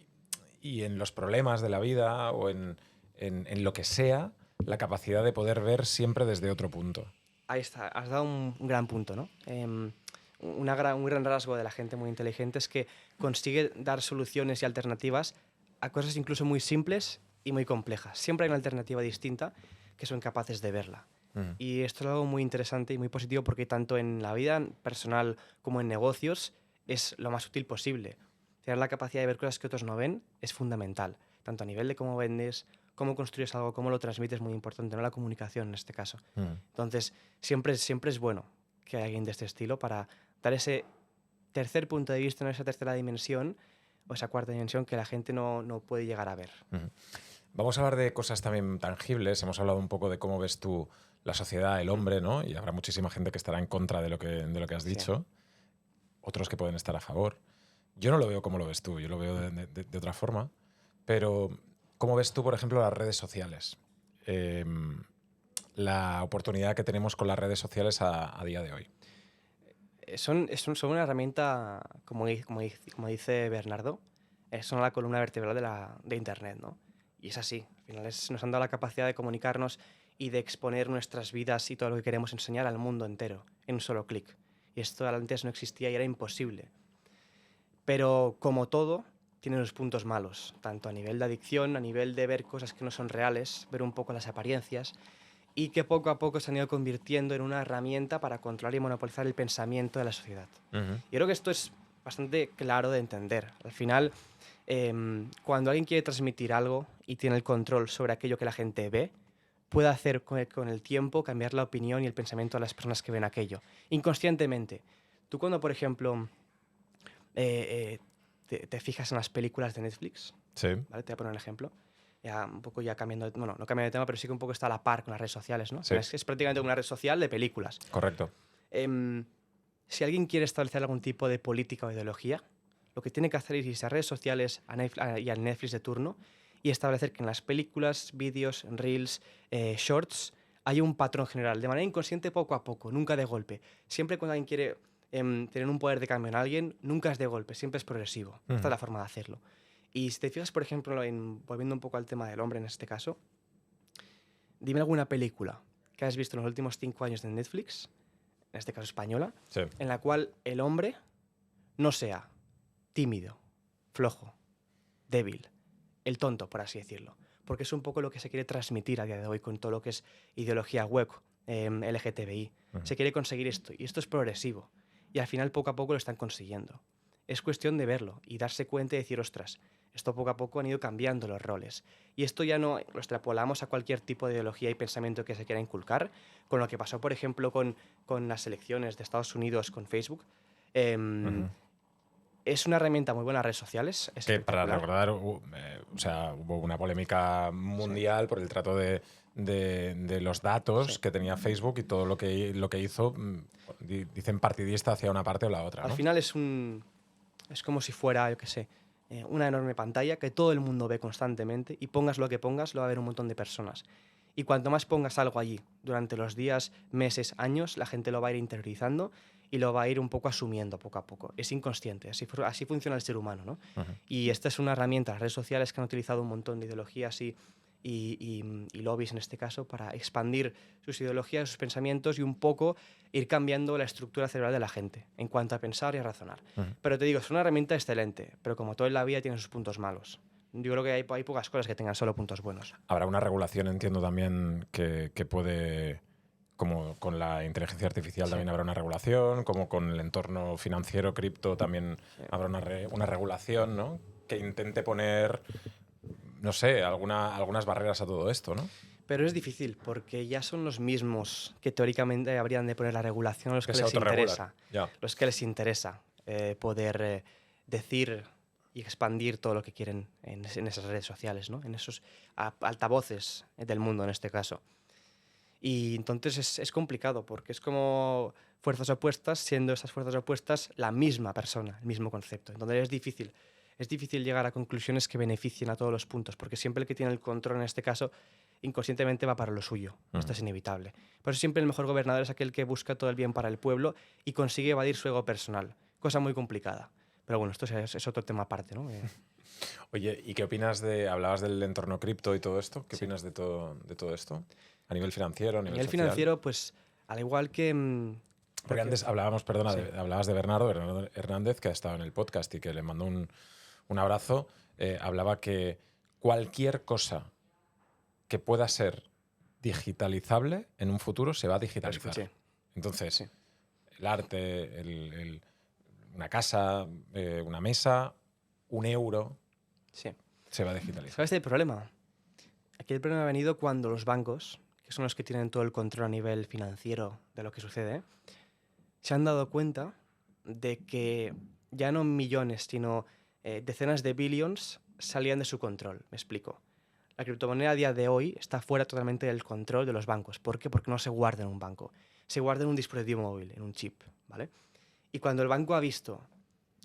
en los problemas de la vida o en lo que sea, la capacidad de poder ver siempre desde otro punto. Ahí está, has dado un gran punto, ¿no? Un gran rasgo de la gente muy inteligente es que consigue dar soluciones y alternativas a cosas incluso muy simples y muy complejas. Siempre hay una alternativa distinta que son capaces de verla. Y esto es algo muy interesante y muy positivo porque tanto en la vida personal como en negocios es lo más útil posible. Tener la capacidad de ver cosas que otros no ven es fundamental, tanto a nivel de cómo vendes, cómo construyes algo, cómo lo transmites, es muy importante, no la comunicación en este caso. Entonces, siempre es bueno que haya alguien de este estilo para dar ese tercer punto de vista, esa tercera dimensión o esa cuarta dimensión que la gente no puede llegar a ver. Vamos a hablar de cosas también tangibles. Hemos hablado un poco de cómo ves tú la sociedad, el hombre, ¿no? Y habrá muchísima gente que estará en contra de lo que has dicho. Otros que pueden estar a favor. Yo no lo veo como lo ves tú, yo lo veo de otra forma. Pero, ¿cómo ves tú, por ejemplo, las redes sociales? La oportunidad que tenemos con las redes sociales a día de hoy. Son una herramienta, como dice Bernardo, son la columna vertebral de Internet, ¿no? Y es así. Al final nos han dado la capacidad de comunicarnos y de exponer nuestras vidas y todo lo que queremos enseñar al mundo entero en un solo clic. Y esto antes no existía y era imposible. Pero como todo, tiene los puntos malos, tanto a nivel de adicción, a nivel de ver cosas que no son reales, ver un poco las apariencias, y que poco a poco se han ido convirtiendo en una herramienta para controlar y monopolizar el pensamiento de la sociedad. Yo creo que esto es bastante claro de entender. Al final, cuando alguien quiere transmitir algo y tiene el control sobre aquello que la gente ve, puede hacer con el tiempo cambiar la opinión y el pensamiento de las personas que ven aquello, inconscientemente. Tú cuando, por ejemplo, te fijas en las películas de Netflix, sí. ¿vale? Te voy a poner un ejemplo. Ya un poco ya cambiando, bueno, no cambiando de tema, pero sí que un poco está a la par con las redes sociales, ¿no? Sí. Es prácticamente una red social de películas. Correcto. Si alguien quiere establecer algún tipo de política o ideología, lo que tiene que hacer es irse a redes sociales y al Netflix de turno y establecer que en las películas, vídeos, reels, shorts, hay un patrón general, de manera inconsciente poco a poco, nunca de golpe. Siempre cuando alguien quiere tener un poder de cambio en alguien, nunca es de golpe, siempre es progresivo. Esta es la forma de hacerlo. Y si te fijas, por ejemplo, volviendo un poco al tema del hombre en este caso, dime alguna película que has visto en los últimos 5 años de Netflix, en este caso española, sí. en la cual el hombre no sea tímido, flojo, débil, el tonto, por así decirlo. Porque es un poco lo que se quiere transmitir a día de hoy con todo lo que es ideología web, LGTBI. Se quiere conseguir esto, y esto es progresivo. Y al final, poco a poco, lo están consiguiendo. Es cuestión de verlo y darse cuenta y decir, ostras, esto poco a poco han ido cambiando los roles. Y esto ya no lo extrapolamos a cualquier tipo de ideología y pensamiento que se quiera inculcar, con lo que pasó, por ejemplo, con las elecciones de Estados Unidos con Facebook. Es una herramienta muy buena las redes sociales. Que para recordar, o sea, hubo una polémica mundial por el trato de los datos que tenía Facebook y todo lo que hizo, dicen partidista hacia una parte o la otra, ¿no? Al final es como si fuera, yo qué sé, una enorme pantalla que todo el mundo ve constantemente y pongas lo que pongas, lo va a ver un montón de personas. Y cuanto más pongas algo allí durante los días, meses, años, la gente lo va a ir interiorizando y lo va a ir un poco asumiendo poco a poco. Es inconsciente, así funciona el ser humano, ¿no? Y esta es una herramienta, las redes sociales que han utilizado un montón de ideologías y lobbies en este caso para expandir sus ideologías, sus pensamientos y un poco ir cambiando la estructura cerebral de la gente en cuanto a pensar y a razonar. Pero te digo, es una herramienta excelente, pero como todo en la vida tiene sus puntos malos. Yo creo que hay pocas cosas que tengan solo puntos buenos. Habrá una regulación, entiendo también, que puede, como con la inteligencia artificial también habrá una regulación, como con el entorno financiero, cripto, también habrá una regulación, ¿no? Que intente poner, no sé, algunas barreras a todo esto, ¿no? Pero es difícil, porque ya son los mismos que teóricamente habrían de poner la regulación a los que les interesa. Ya. Los que les interesa poder decir y expandir todo lo que quieren en esas redes sociales, ¿no? En esos altavoces del mundo en este caso. Y entonces es complicado porque es como fuerzas opuestas, siendo esas fuerzas opuestas la misma persona, el mismo concepto. Entonces es difícil. Es difícil llegar a conclusiones que beneficien a todos los puntos, porque siempre el que tiene el control en este caso inconscientemente va para lo suyo. Esto es inevitable. Por eso siempre el mejor gobernador es aquel que busca todo el bien para el pueblo y consigue evadir su ego personal. Cosa muy complicada. Pero bueno, esto es otro tema aparte, ¿no? Oye, ¿y qué opinas hablabas del entorno cripto y todo esto? ¿Qué Sí. opinas de todo esto? A nivel financiero, a A nivel nivel social. financiero, pues al igual que... Porque antes hablábamos, perdona, Sí. hablabas de Bernardo Hernández, que ha estado en el podcast y que le mandó un abrazo. Hablaba que cualquier cosa que pueda ser digitalizable en un futuro se va a digitalizar. Sí. Entonces, Sí. el arte, una casa, una mesa, un euro, Sí. se va a digitalizar. ¿Sabes el problema? Aquí el problema ha venido cuando los bancos, que son los que tienen todo el control a nivel financiero de lo que sucede, se han dado cuenta de que ya no millones, sino decenas de billions salían de su control. Me explico. La criptomoneda a día de hoy está fuera totalmente del control de los bancos. ¿Por qué? Porque no se guarda en un banco. Se guarda en un dispositivo móvil, en un chip, ¿vale? Y cuando el banco ha visto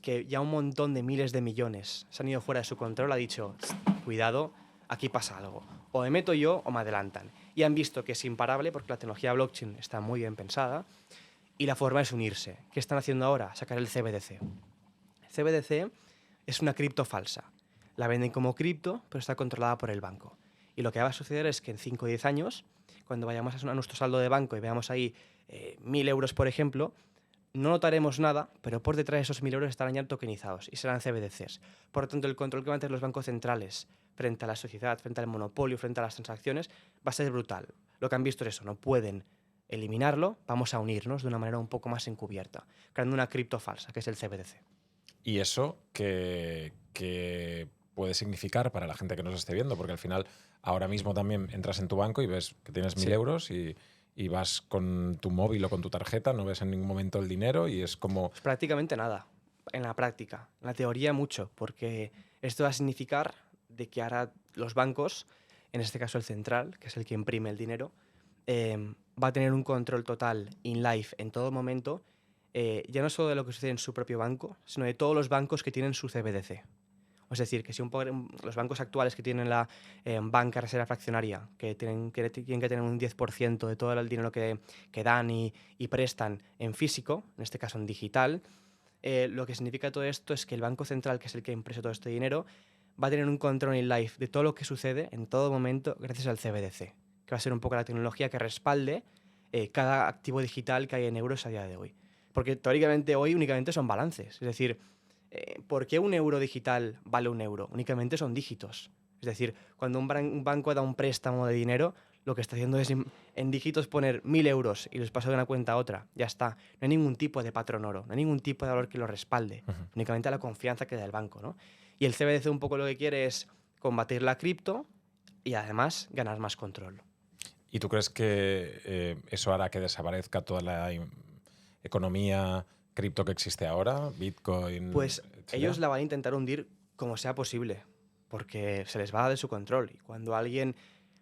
que ya un montón de miles de millones se han ido fuera de su control, ha dicho, cuidado, aquí pasa algo. O me meto yo o me adelantan. Y han visto que es imparable porque la tecnología blockchain está muy bien pensada y la forma es unirse. ¿Qué están haciendo ahora? Sacar el CBDC. El CBDC es una cripto falsa. La venden como cripto, pero está controlada por el banco. Y lo que va a suceder es que en 5 o 10 años, cuando vayamos a nuestro saldo de banco y veamos ahí 1.000 euros, por ejemplo, no notaremos nada, pero por detrás de esos 1.000 euros estarán ya tokenizados y serán CBDCs. Por lo tanto, el control que van a tener los bancos centrales frente a la sociedad, frente al monopolio, frente a las transacciones, va a ser brutal. Lo que han visto es eso, no pueden eliminarlo, vamos a unirnos de una manera un poco más encubierta, creando una cripto falsa, que es el CBDC. ¿Y eso qué puede significar para la gente que nos esté viendo? Porque al final, ahora mismo también entras en tu banco y ves que tienes 1.000 euros y vas con tu móvil o con tu tarjeta, no ves en ningún momento el dinero y es como... Pues prácticamente nada, en la práctica. En la teoría mucho, porque esto va a significar de que ahora los bancos, en este caso el central, que es el que imprime el dinero, va a tener un control total in life en todo momento, ya no solo de lo que sucede en su propio banco, sino de todos los bancos que tienen su CBDC. Es decir, que si los bancos actuales que tienen la banca reserva fraccionaria, que tienen que tener un 10% de todo el dinero que dan y prestan en físico, en este caso en digital, lo que significa todo esto es que el Banco Central, que es el que imprese todo este dinero, va a tener un control in life de todo lo que sucede en todo momento gracias al CBDC, que va a ser un poco la tecnología que respalde cada activo digital que hay en euros a día de hoy. Porque teóricamente hoy únicamente son balances, es decir, ¿por qué un euro digital vale un euro? Únicamente son dígitos. Es decir, cuando un banco da un préstamo de dinero, lo que está haciendo es en dígitos poner 1.000 euros y los pasa de una cuenta a otra. Ya está. No hay ningún tipo de patrón oro, no hay ningún tipo de valor que lo respalde. Únicamente la confianza que da el banco, ¿no? Y el CBDC un poco lo que quiere es combatir la cripto y además ganar más control. ¿Y tú crees que eso hará que desaparezca toda la economía cripto que existe ahora? Bitcoin, Pues etcétera. ellos la van a intentar hundir como sea posible, porque se les va de su control. Y cuando alguien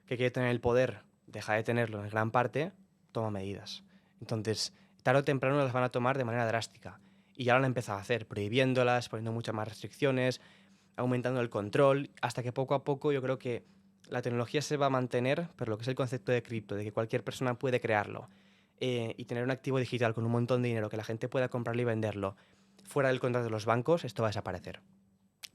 que quiere tener el poder deja de tenerlo en gran parte, toma medidas. Entonces, tarde o temprano las van a tomar de manera drástica. Y ya lo han empezado a hacer, prohibiéndolas, poniendo muchas más restricciones, aumentando el control, hasta que poco a poco yo creo que la tecnología se va a mantener, pero lo que es el concepto de cripto, de que cualquier persona puede crearlo y tener un activo digital con un montón de dinero que la gente pueda comprarlo y venderlo fuera del control de los bancos, esto va a desaparecer.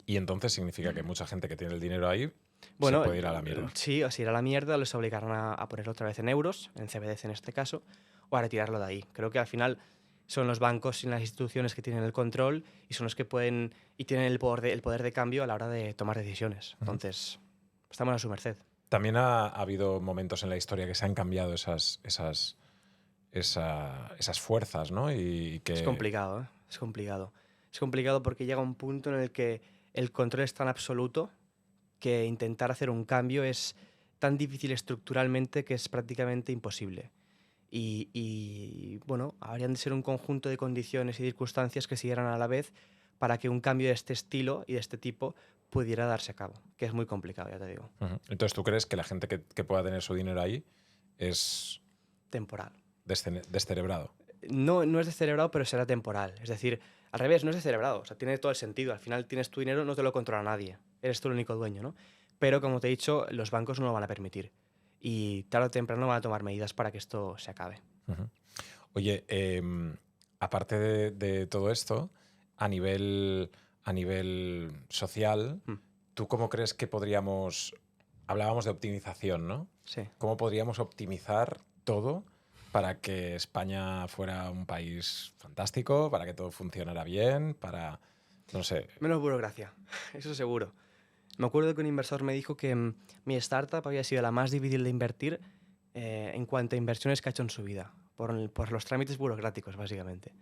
Y entonces significa que mucha gente que tiene el dinero ahí Bueno, se puede ir a la mierda. sí, o si ir a la mierda, les obligarán a ponerlo otra vez en euros, en CBDC en este caso, o a retirarlo de ahí. Creo que al final son los bancos y las instituciones que tienen el control y son los que pueden y tienen el poder de cambio a la hora de tomar decisiones. Entonces, estamos a su merced. También ha habido momentos en la historia que se han cambiado esas fuerzas, ¿no? Y que... Es complicado, ¿eh? Es complicado. Es complicado porque llega un punto en el que el control es tan absoluto que intentar hacer un cambio es tan difícil estructuralmente que es prácticamente imposible. Bueno, habrían de ser un conjunto de condiciones y circunstancias que se dieran a la vez para que un cambio de este estilo y de este tipo pudiera darse a cabo, que es muy complicado, ya te digo. Entonces, ¿tú crees que la gente que pueda tener su dinero ahí es Temporal. descerebrado? No, no es descerebrado, pero será temporal. Es decir, al revés, no es descerebrado. O sea, tiene todo el sentido. Al final tienes tu dinero, no te lo controla nadie. Eres tú el único dueño, ¿no? Pero, como te he dicho, los bancos no lo van a permitir. Y tarde o temprano van a tomar medidas para que esto se acabe. Oye, aparte de todo esto, a nivel social, ¿tú cómo crees que podríamos... Hablábamos de optimización, ¿no? Sí. ¿Cómo podríamos optimizar todo para que España fuera un país fantástico, para que todo funcionara bien, para... no sé... Menos burocracia, eso seguro. Me acuerdo que un inversor me dijo que mi startup había sido la más difícil de invertir en cuanto a inversiones que ha hecho en su vida, por los trámites burocráticos, básicamente.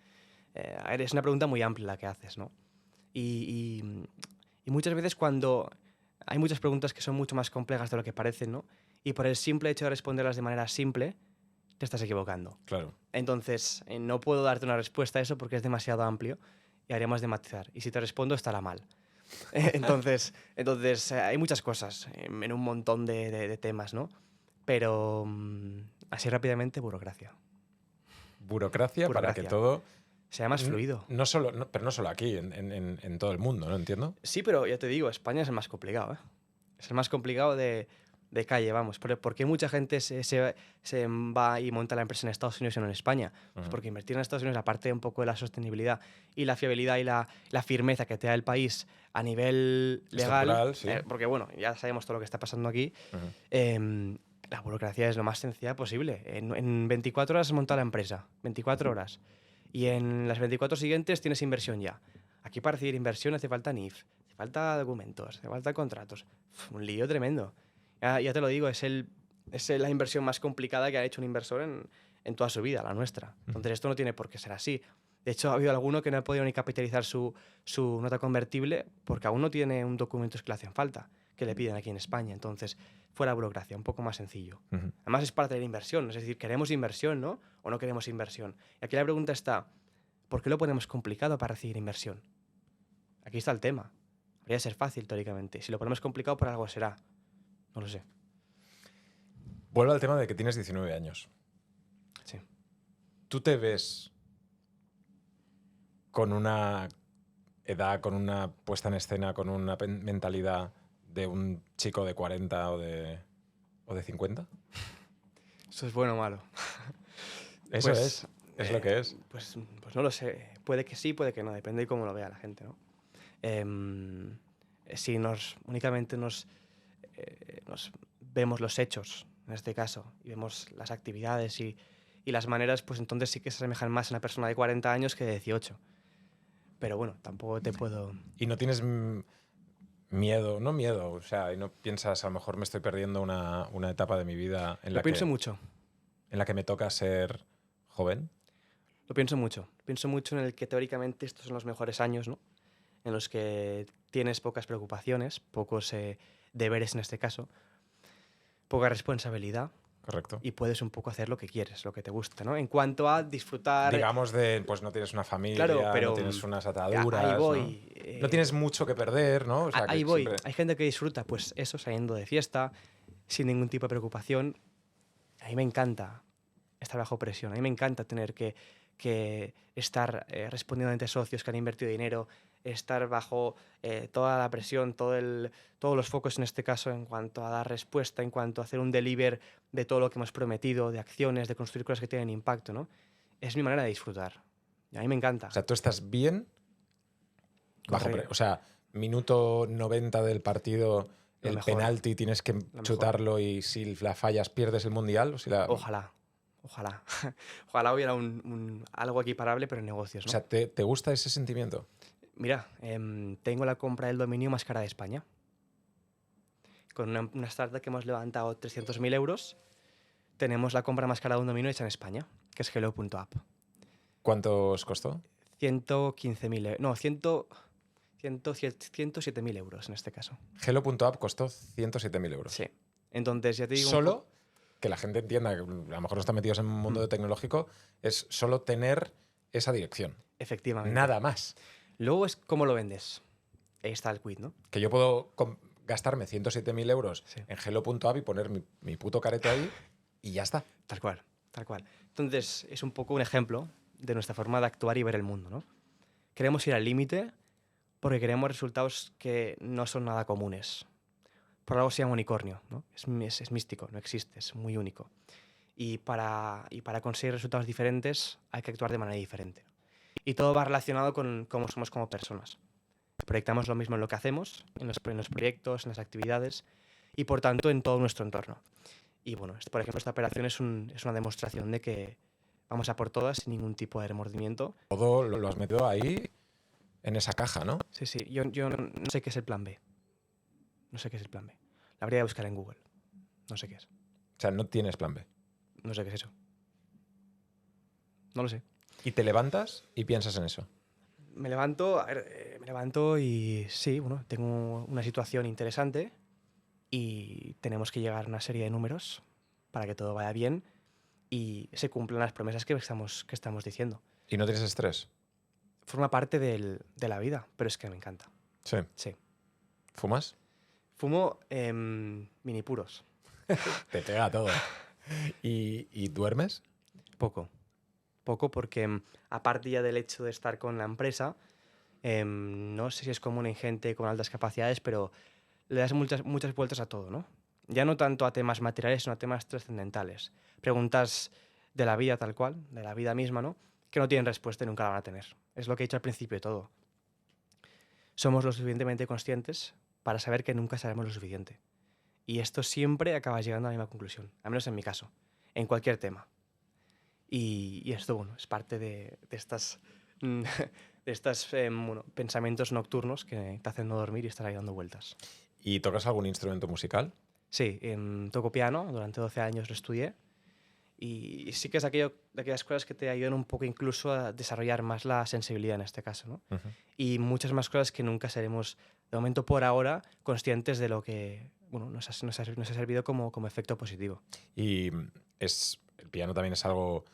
Es una pregunta muy amplia la que haces, ¿no? Y muchas veces cuando hay muchas preguntas que son mucho más complejas de lo que parecen, ¿no? Y por el simple hecho de responderlas de manera simple, te estás equivocando. Claro. Entonces, no puedo darte una respuesta a eso porque es demasiado amplio y haríamos de matizar. Y si te respondo, estará mal. Entonces hay muchas cosas en un montón de temas, ¿no? Pero así rápidamente, burocracia. Burocracia para que todo... sea más fluido. Pero no solo aquí, en todo el mundo, ¿no? Entiendo. Sí, pero ya te digo, España es el más complicado, ¿eh? Es el más complicado de calle, vamos. ¿Por qué mucha gente se va y monta la empresa en Estados Unidos y no en España? Pues porque invertir en Estados Unidos, aparte un poco de la sostenibilidad y la fiabilidad y la firmeza que te da el país a nivel legal, sí. Porque bueno, ya sabemos todo lo que está pasando aquí, la burocracia es lo más sencilla posible. En 24 horas has montado la empresa, 24 horas. Y en las 24 siguientes tienes inversión ya. Aquí para recibir inversión hace falta NIF, hace falta documentos, hace falta contratos. Un lío tremendo. Ya te lo digo, es la inversión más complicada que ha hecho un inversor en toda su vida, la nuestra. Entonces esto no tiene por qué ser así. De hecho, ha habido alguno que no ha podido ni capitalizar su nota convertible porque aún no tiene un documento que le hacen falta, que le piden aquí en España. Entonces, fuera burocracia, un poco más sencillo. Además es para tener inversión, es decir, queremos inversión, ¿no? O no queremos inversión. Y aquí la pregunta está, ¿por qué lo ponemos complicado para recibir inversión? Aquí está el tema. Debería ser fácil, teóricamente. Si lo ponemos complicado, por algo será. No lo sé. Vuelvo al tema de que tienes 19 años. Sí. ¿Tú te ves con una edad, con una puesta en escena, con una mentalidad de un chico de 40 o de 50? ¿Eso es bueno o malo? Eso es lo que es. Pues no lo sé. Puede que sí, puede que no. Depende de cómo lo vea la gente, ¿no? Si únicamente nos vemos los hechos, en este caso, y vemos las actividades y las maneras, pues entonces sí que se asemejan más a una persona de 40 años que de 18. Pero bueno, tampoco te puedo... ¿Y no tienes miedo? No miedo, o sea, y no piensas, a lo mejor me estoy perdiendo una etapa de mi vida en Lo pienso mucho. En la que me toca ser joven? Lo pienso mucho. Pienso mucho en el que teóricamente estos son los mejores años, ¿no? En los que tienes pocas preocupaciones, pocos deberes en este caso, poca responsabilidad. Correcto. Y puedes un poco hacer lo que quieres, lo que te gusta, ¿no? En cuanto a disfrutar... Digamos pues no tienes una familia, claro, pero no tienes unas ataduras, ahí voy, ¿no? No tienes mucho que perder, ¿no? O sea, ahí que voy. siempre... Hay gente que disfruta, pues eso, saliendo de fiesta, sin ningún tipo de preocupación. A mí me encanta estar bajo presión, a mí me encanta tener que estar respondiendo ante socios que han invertido dinero, estar bajo toda la presión, todos los focos en este caso en cuanto a dar respuesta, en cuanto a hacer un deliver de todo lo que hemos prometido, de acciones, de construir cosas que tienen impacto, ¿no? Es mi manera de disfrutar. Y a mí me encanta. O sea, tú estás bien o sea, minuto 90 del partido, el mejor. penalti tienes que chutarlo y si la fallas pierdes el mundial. O si Ojalá. Ojalá hubiera algo equiparable, pero en negocios, ¿no? O sea, ¿te gusta ese sentimiento? Mira, tengo la compra del dominio más cara de España. Con una startup que hemos levantado 300.000 euros, tenemos la compra más cara de un dominio hecha en España, que es Hello.app. ¿Cuánto os costó? 115.000 euros. No, 107.000 euros en este caso. Hello.app costó 107.000 euros. Sí. Entonces, ya te digo... Solo, que la gente entienda, que a lo mejor no están metidos en un mundo tecnológico, es solo tener esa dirección. Efectivamente. Nada más. Luego es cómo lo vendes. Ahí está el quid, ¿no? Que yo puedo gastarme 107.000 euros Sí. en Hello.app y poner mi puto careto ahí y ya está. Tal cual, tal cual. Entonces, es un poco un ejemplo de nuestra forma de actuar y ver el mundo, ¿no? Queremos ir al límite porque queremos resultados que no son nada comunes. Por algo se llama unicornio, ¿no? Es místico, no existe, es muy único. Y para conseguir resultados diferentes hay que actuar de manera diferente. Y todo va relacionado con cómo somos como personas. Proyectamos lo mismo en lo que hacemos, en los proyectos, en las actividades y por tanto en todo nuestro entorno. Y bueno, por ejemplo, esta operación es una demostración de que vamos a por todas sin ningún tipo de remordimiento. Todo lo has metido ahí en esa caja, ¿no? Sí, sí, yo no sé qué es el plan B. No sé qué es el plan B. La habría de buscar en Google. No sé qué es. O sea, no tienes plan B. No sé qué es eso. No lo sé. Y te levantas y piensas en eso. Me levanto, me levanto y sí, bueno, tengo una situación interesante y tenemos que llegar a una serie de números para que todo vaya bien y se cumplan las promesas que estamos diciendo. ¿Y no tienes estrés? Forma parte de la vida, pero es que me encanta. Sí. Sí. ¿Fumas? Fumo mini puros. Te pega todo. ¿Y duermes? Poco. Poco porque, aparte ya del hecho de estar con la empresa, no sé si es común en gente con altas capacidades, pero le das muchas vueltas a todo, ¿no? Ya no tanto a temas materiales, sino a temas trascendentales. Preguntas de la vida tal cual, de la vida misma, ¿no? Que no tienen respuesta y nunca la van a tener. Es lo que he dicho al principio de todo. Somos lo suficientemente conscientes para saber que nunca sabemos lo suficiente. Y esto siempre acaba llegando a la misma conclusión, al menos en mi caso, en cualquier tema. Y esto, bueno, es parte de estas, bueno, pensamientos nocturnos que te hacen no dormir y estar ahí dando vueltas. ¿Y tocas algún instrumento musical? Sí, toco piano, durante 12 años lo estudié. Y sí que es de aquellas cosas que te ayudan un poco incluso a desarrollar más la sensibilidad en este caso, ¿no? Uh-huh. Y muchas más cosas que nunca seremos, de momento por ahora, conscientes de lo que bueno, nos ha servido como efecto positivo. Y el piano también es algo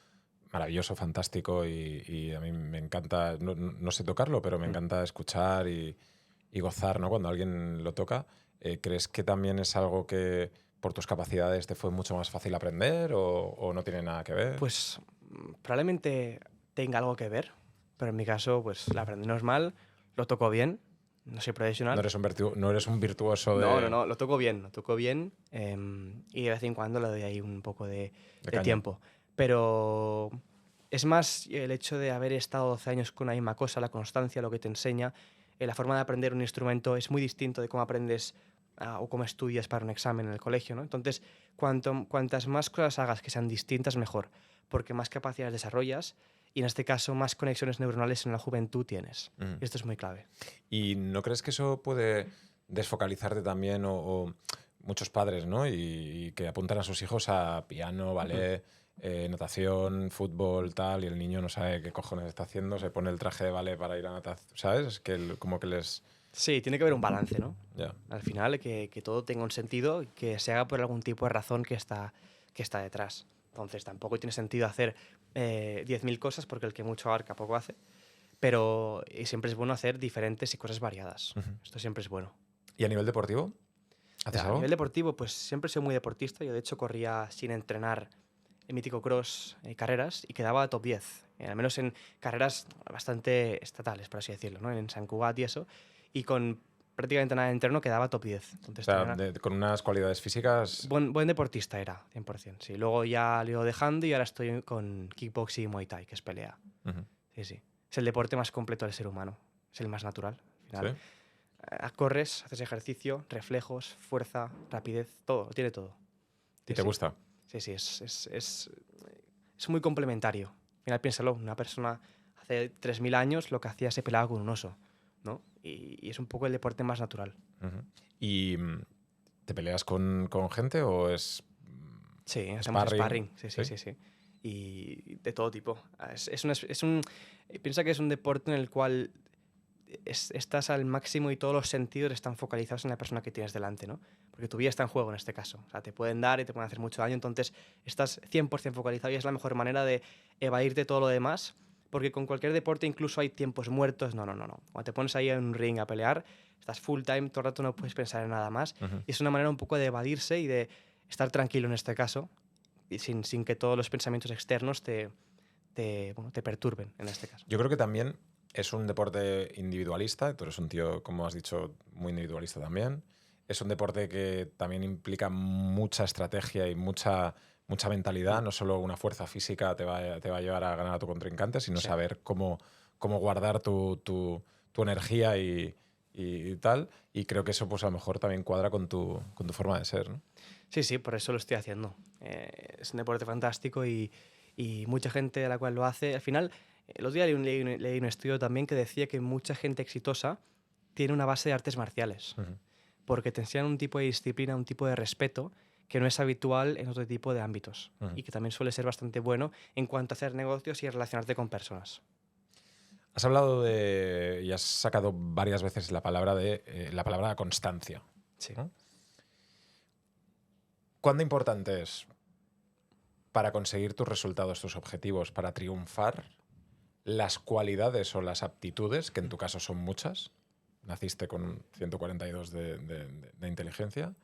maravilloso, fantástico y a mí me encanta, no sé tocarlo, pero me encanta escuchar y gozar, ¿no? Cuando alguien lo toca. ¿Crees que también es algo que por tus capacidades te fue mucho más fácil aprender o no tiene nada que ver? Pues probablemente tenga algo que ver, pero en mi caso pues la aprendí normal, lo toco bien, no soy profesional. No eres un virtuoso de... No, lo toco bien, y de vez en cuando le doy ahí un poco de caña. tiempo. Pero es más el hecho de haber estado 12 años con la misma cosa, la constancia, lo que te enseña. La forma de aprender un instrumento es muy distinto de cómo aprendes o cómo estudias para un examen en el colegio, ¿no? Entonces, cuantas más cosas hagas que sean distintas, mejor, porque más capacidades desarrollas y en este caso más conexiones neuronales en la juventud tienes. Y esto es muy clave. ¿Y no crees que eso puede desfocalizarte también o muchos padres, ¿no? Y que apuntan a sus hijos a piano, ballet, natación, fútbol, tal, y el niño no sabe qué cojones está haciendo, se pone el traje de ballet para ir a natación, ¿sabes? Es que como que les... Sí, tiene que haber un balance, ¿no? Yeah. Al final, que todo tenga un sentido y que se haga por algún tipo de razón que está detrás. Entonces, tampoco tiene sentido hacer 10.000 cosas porque el que mucho abarca poco hace. Pero siempre es bueno hacer diferentes y cosas variadas. Esto siempre es bueno. ¿Y a nivel deportivo? ¿Haces algo? A nivel deportivo, pues siempre he sido muy deportista. Yo, de hecho, corría sin entrenar en mítico cross carreras y quedaba top 10. Al menos en carreras bastante estatales, por así decirlo, ¿no? En Sant Cugat y eso. Y con prácticamente nada de entreno quedaba top 10. Entonces, O sea, con unas cualidades físicas... Buen deportista era, 100%. Sí. Luego ya lo he ido dejando y ahora estoy con kickboxing y muay thai, que es pelea. Sí, sí. Es el deporte más completo del ser humano. Es el más natural. Al final. ¿Sí? Corres, haces ejercicio, reflejos, fuerza, rapidez, todo, tiene todo. ¿Y te gusta? Sí, sí, es muy complementario. Al final piénsalo, una persona hace 3.000 años lo que hacía se pelaba con un oso, ¿no? Y es un poco el deporte más natural. ¿Y te peleas con gente o es...? Sí, hacemos sparring. Sí. Y de todo tipo. Piensa que es un deporte en el cual estás al máximo y todos los sentidos están focalizados en la persona que tienes delante, ¿no? Porque tu vida está en juego en este caso. O sea, te pueden dar y te pueden hacer mucho daño, entonces estás 100% focalizado y es la mejor manera de evadirte todo lo demás Porque con cualquier deporte incluso hay tiempos muertos. No. Cuando te pones ahí en un ring a pelear, estás full time, todo el rato no puedes pensar en nada más. Y es una manera un poco de evadirse y de estar tranquilo en este caso, y sin que todos los pensamientos externos te perturben en este caso. Yo creo que también es un deporte individualista. Tú eres un tío, como has dicho, muy individualista también. Es un deporte que también implica mucha estrategia y mucha mentalidad. No solo una fuerza física te va a llevar a ganar a tu contrincante, sino Sí. saber cómo guardar tu energía y tal. Y creo que eso pues a lo mejor también cuadra con tu forma de ser, ¿no? Sí, por eso lo estoy haciendo. Es un deporte fantástico y mucha gente a la cual lo hace. Al final, el otro día leí un estudio también que decía que mucha gente exitosa tiene una base de artes marciales, porque te enseñan un tipo de disciplina, un tipo de respeto que no es habitual en otro tipo de ámbitos y que también suele ser bastante bueno en cuanto a hacer negocios y relacionarte con personas. Has hablado y has sacado varias veces la palabra constancia. Sí. ¿No? ¿Cuán importante es para conseguir tus resultados, tus objetivos, para triunfar, las cualidades o las aptitudes, que en tu caso son muchas, naciste con 142 de inteligencia,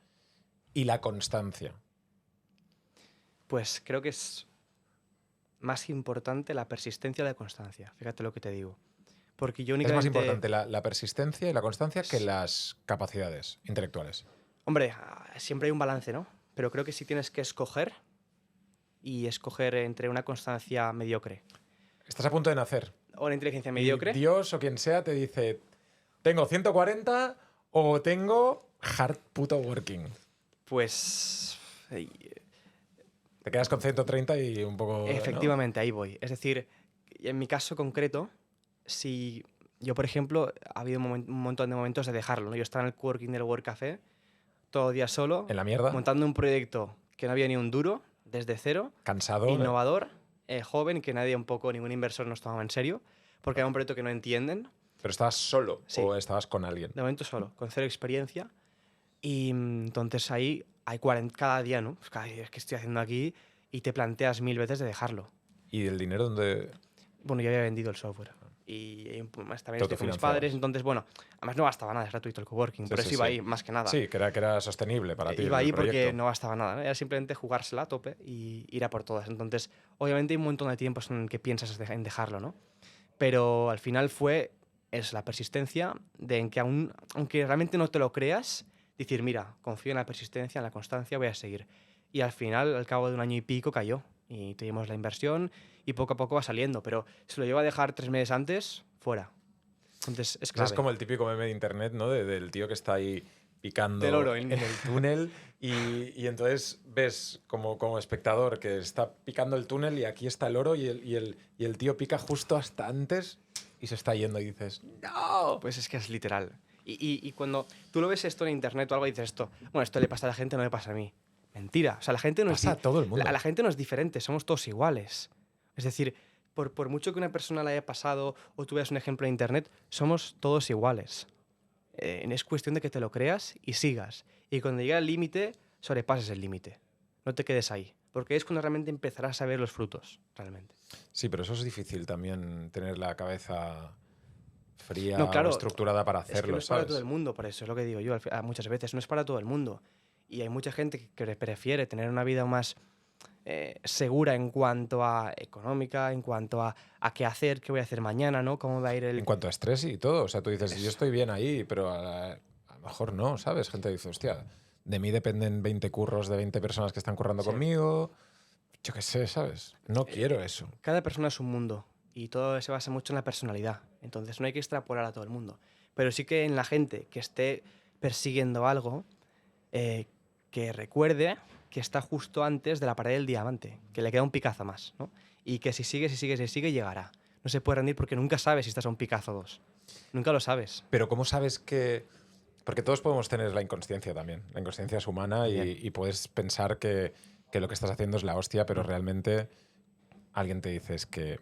y la constancia? Pues creo que es más importante la persistencia y la constancia. Fíjate lo que te digo. Porque yo Es únicamente... más importante la persistencia y la constancia que las capacidades intelectuales. Hombre, siempre hay un balance, ¿no? Pero creo que sí tienes que escoger y escoger entre una constancia mediocre Estás a punto de nacer o una inteligencia y mediocre. Dios o quien sea te dice, tengo 140 o tengo hard puto working. Pues Te quedas con 130 y un poco... ¿no? efectivamente, ahí voy. Es decir, en mi caso concreto, si yo, por ejemplo, ha habido un montón de momentos de dejarlo, ¿no? Yo estaba en el coworking del Work Café, todo el día solo, En la mierda, montando un proyecto que no había ni un duro, desde cero, cansado. innovador, joven, que nadie ningún inversor nos tomaba en serio, porque era un proyecto que no entienden. ¿Pero estabas solo Sí. o estabas con alguien? De momento solo, con cero experiencia. Y entonces ahí hay 40 cada día, ¿no? Pues cada día, ¿qué estoy haciendo aquí? Y te planteas 1000 veces de dejarlo. ¿Y el dinero dónde...? Bueno, yo había vendido el software. Y más también Te estoy con mis autofinanciabas. padres, entonces, bueno, además no gastaba nada, es gratuito el coworking, por eso iba ahí más que nada. Sí, que era sostenible para ti Iba el ahí porque proyecto. no gastaba nada, ¿no? Era simplemente jugársela a tope y ir a por todas. Entonces, obviamente hay un montón de tiempos en el que piensas en dejarlo, ¿no? Pero al final es la persistencia de en que aunque realmente no te lo creas, decir, mira, confío en la persistencia, en la constancia, voy a seguir. Y al final, al cabo de un año y pico, cayó. Y tuvimos la inversión y poco a poco va saliendo. Pero si lo llevo a dejar 3 meses antes, fuera. Entonces es clave. Es como el típico meme de internet, ¿no? Del tío que está ahí picando Del oro en el túnel y entonces ves como espectador que está picando el túnel y aquí está el oro y el tío pica justo hasta antes y se está yendo y dices, ¡no! Pues es que es literal. Y cuando tú lo ves esto en internet o algo y dices esto, bueno, esto le pasa a la gente, no me pasa a mí. Mentira. O sea, la gente no Pasa a todo el mundo. La gente no es diferente, somos todos iguales. Es decir, por mucho que una persona la haya pasado o tú veas un ejemplo en internet, somos todos iguales. Es cuestión de que te lo creas y sigas. Y cuando llegue al límite, sobrepases el límite. No te quedes ahí. Porque es cuando realmente empezarás a ver los frutos, realmente. Sí, pero eso es difícil también, tener la cabeza fría No, claro, o estructurada para Es que hacerlo, no es para ¿sabes? todo el mundo, por eso es lo que digo yo muchas veces, no es para todo el mundo. Y hay mucha gente que prefiere tener una vida más segura en cuanto a económica, en cuanto a qué hacer, qué voy a hacer mañana, ¿no? Cómo va a ir el... En cuanto a estrés y todo. O sea, tú dices, yo Eso. estoy bien ahí, pero a lo mejor no, ¿sabes? Gente dice, hostia, de mí dependen 20 curros de 20 personas que están currando Sí. conmigo. Yo qué sé, ¿sabes? No quiero eso. Cada persona es un mundo y todo se basa mucho en la personalidad. Entonces no hay que extrapolar a todo el mundo. Pero sí que en la gente que esté persiguiendo algo, que recuerde que está justo antes de la pared del diamante, que le queda un picazo más, ¿no? Y que si sigue, llegará. No se puede rendir porque nunca sabes si estás a un picazo o 2. Nunca lo sabes. Pero ¿cómo sabes que...? Porque todos podemos tener la inconsciencia también. La inconsciencia es humana y puedes pensar que lo que estás haciendo es la hostia, pero realmente alguien te dice es que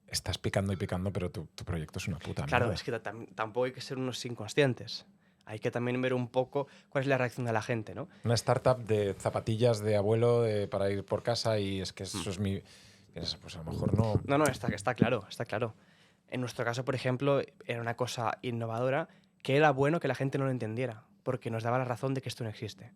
estás picando y picando, pero tu proyecto es una puta Claro, mierda. es que tampoco hay que ser unos inconscientes. Hay que también ver un poco cuál es la reacción de la gente, ¿no? Una startup de zapatillas de abuelo para ir por casa y es que eso es piensas, pues a lo mejor no... No, está claro, está claro. En nuestro caso, por ejemplo, era una cosa innovadora que era bueno que la gente no lo entendiera, porque nos daba la razón de que esto no existe.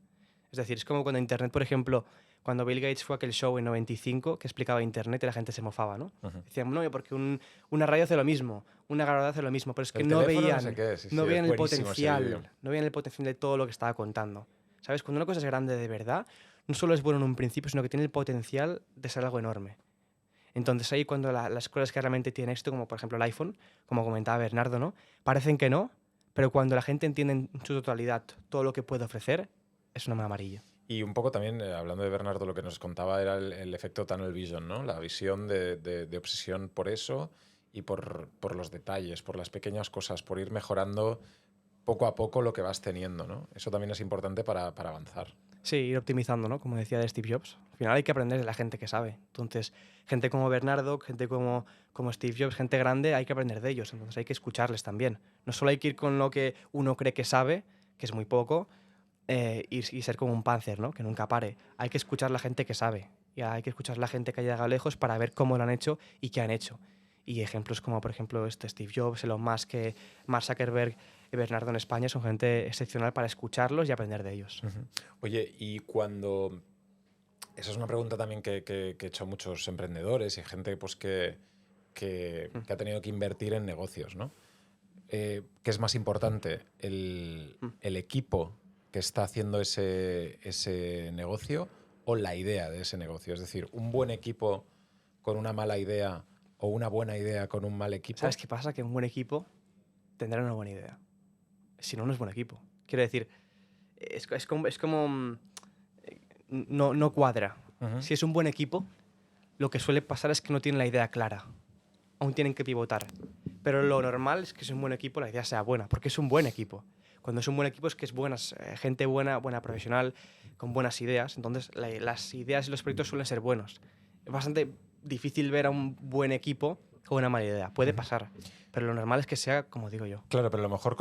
Es decir, es como cuando Internet, por ejemplo, cuando Bill Gates fue a aquel show en 95 que explicaba Internet y la gente se mofaba, ¿no? Ujú. Decían, no, porque una radio hace lo mismo, una grabadora hace lo mismo, pero es que El no teléfono veían, no sé qué, sí, no sí, es veían el buenísimo ese vídeo. potencial, no veían el potencial de todo lo que estaba contando. ¿Sabes? Cuando una cosa es grande de verdad, no solo es bueno en un principio, sino que tiene el potencial de ser algo enorme. Entonces ahí cuando las cosas que realmente tienen esto, como por ejemplo el iPhone, como comentaba Bernardo, ¿no? Parecen que no, pero cuando la gente entiende en su totalidad todo lo que puede ofrecer, es una maravilla. Y un poco también, hablando de Bernardo, lo que nos contaba era el efecto tunnel vision, ¿no? La visión de obsesión por eso y por los detalles, por las pequeñas cosas, por ir mejorando poco a poco lo que vas teniendo, ¿no? Eso también es importante para avanzar. Sí, ir optimizando, ¿no? Como decía de Steve Jobs. Al final hay que aprender de la gente que sabe. Entonces, gente como Bernardo, gente como Steve Jobs, gente grande, hay que aprender de ellos. Entonces hay que escucharles también. No solo hay que ir con lo que uno cree que sabe, que es muy poco, y ser como un Panzer, ¿no? Que nunca pare. Hay que escuchar a la gente que sabe. Y hay que escuchar a la gente que ha llegado lejos para ver cómo lo han hecho y qué han hecho. Y ejemplos como, por ejemplo, Steve Jobs, Elon Musk, Mark Zuckerberg y Bernardo en España son gente excepcional para escucharlos y aprender de ellos. Uh-huh. Oye, y cuando... Esa es una pregunta también que he hecho a muchos emprendedores y gente pues, que ha tenido que invertir en negocios, ¿no? ¿Qué es más importante? ¿El equipo que está haciendo ese negocio o la idea de ese negocio? Es decir, un buen equipo con una mala idea o una buena idea con un mal equipo. ¿Sabes qué pasa? Que un buen equipo tendrá una buena idea. Si no, no es buen equipo. Quiero decir, es como no cuadra. Uh-huh. Si es un buen equipo, lo que suele pasar es que no tienen la idea clara. Aún tienen que pivotar. Pero lo normal es que si es un buen equipo, la idea sea buena, porque es un buen equipo. Cuando es un buen equipo es que es gente buena, buena profesional, con buenas ideas. Entonces, las ideas y los proyectos suelen ser buenos. Es bastante difícil ver a un buen equipo con una mala idea. Puede pasar, pero lo normal es que sea como digo yo. Claro, pero a lo mejor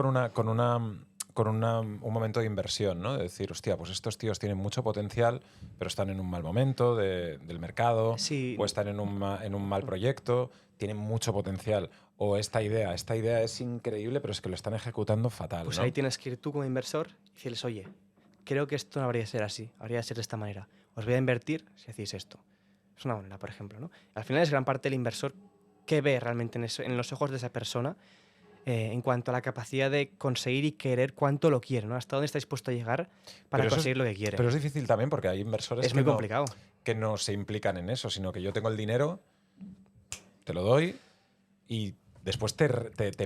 un momento de inversión, ¿no? De decir, hostia, pues estos tíos tienen mucho potencial, pero están en un mal momento del mercado, Sí. o están en un mal proyecto, tienen mucho potencial. O esta idea es increíble, pero es que lo están ejecutando fatal, Pues ¿no? ahí tienes que ir tú como inversor y decirles, oye, creo que esto no habría de ser así, habría de ser de esta manera. Os voy a invertir si hacéis esto. Es una manera, por ejemplo, ¿no? Al final es gran parte del inversor que ve realmente en los ojos de esa persona en cuanto a la capacidad de conseguir y querer cuánto lo quiere, ¿no? Hasta dónde está dispuesto a llegar para conseguir lo que quiere. Pero es difícil también porque hay inversores Es muy complicado. Que no se implican en eso, sino que yo tengo el dinero, te lo doy y después te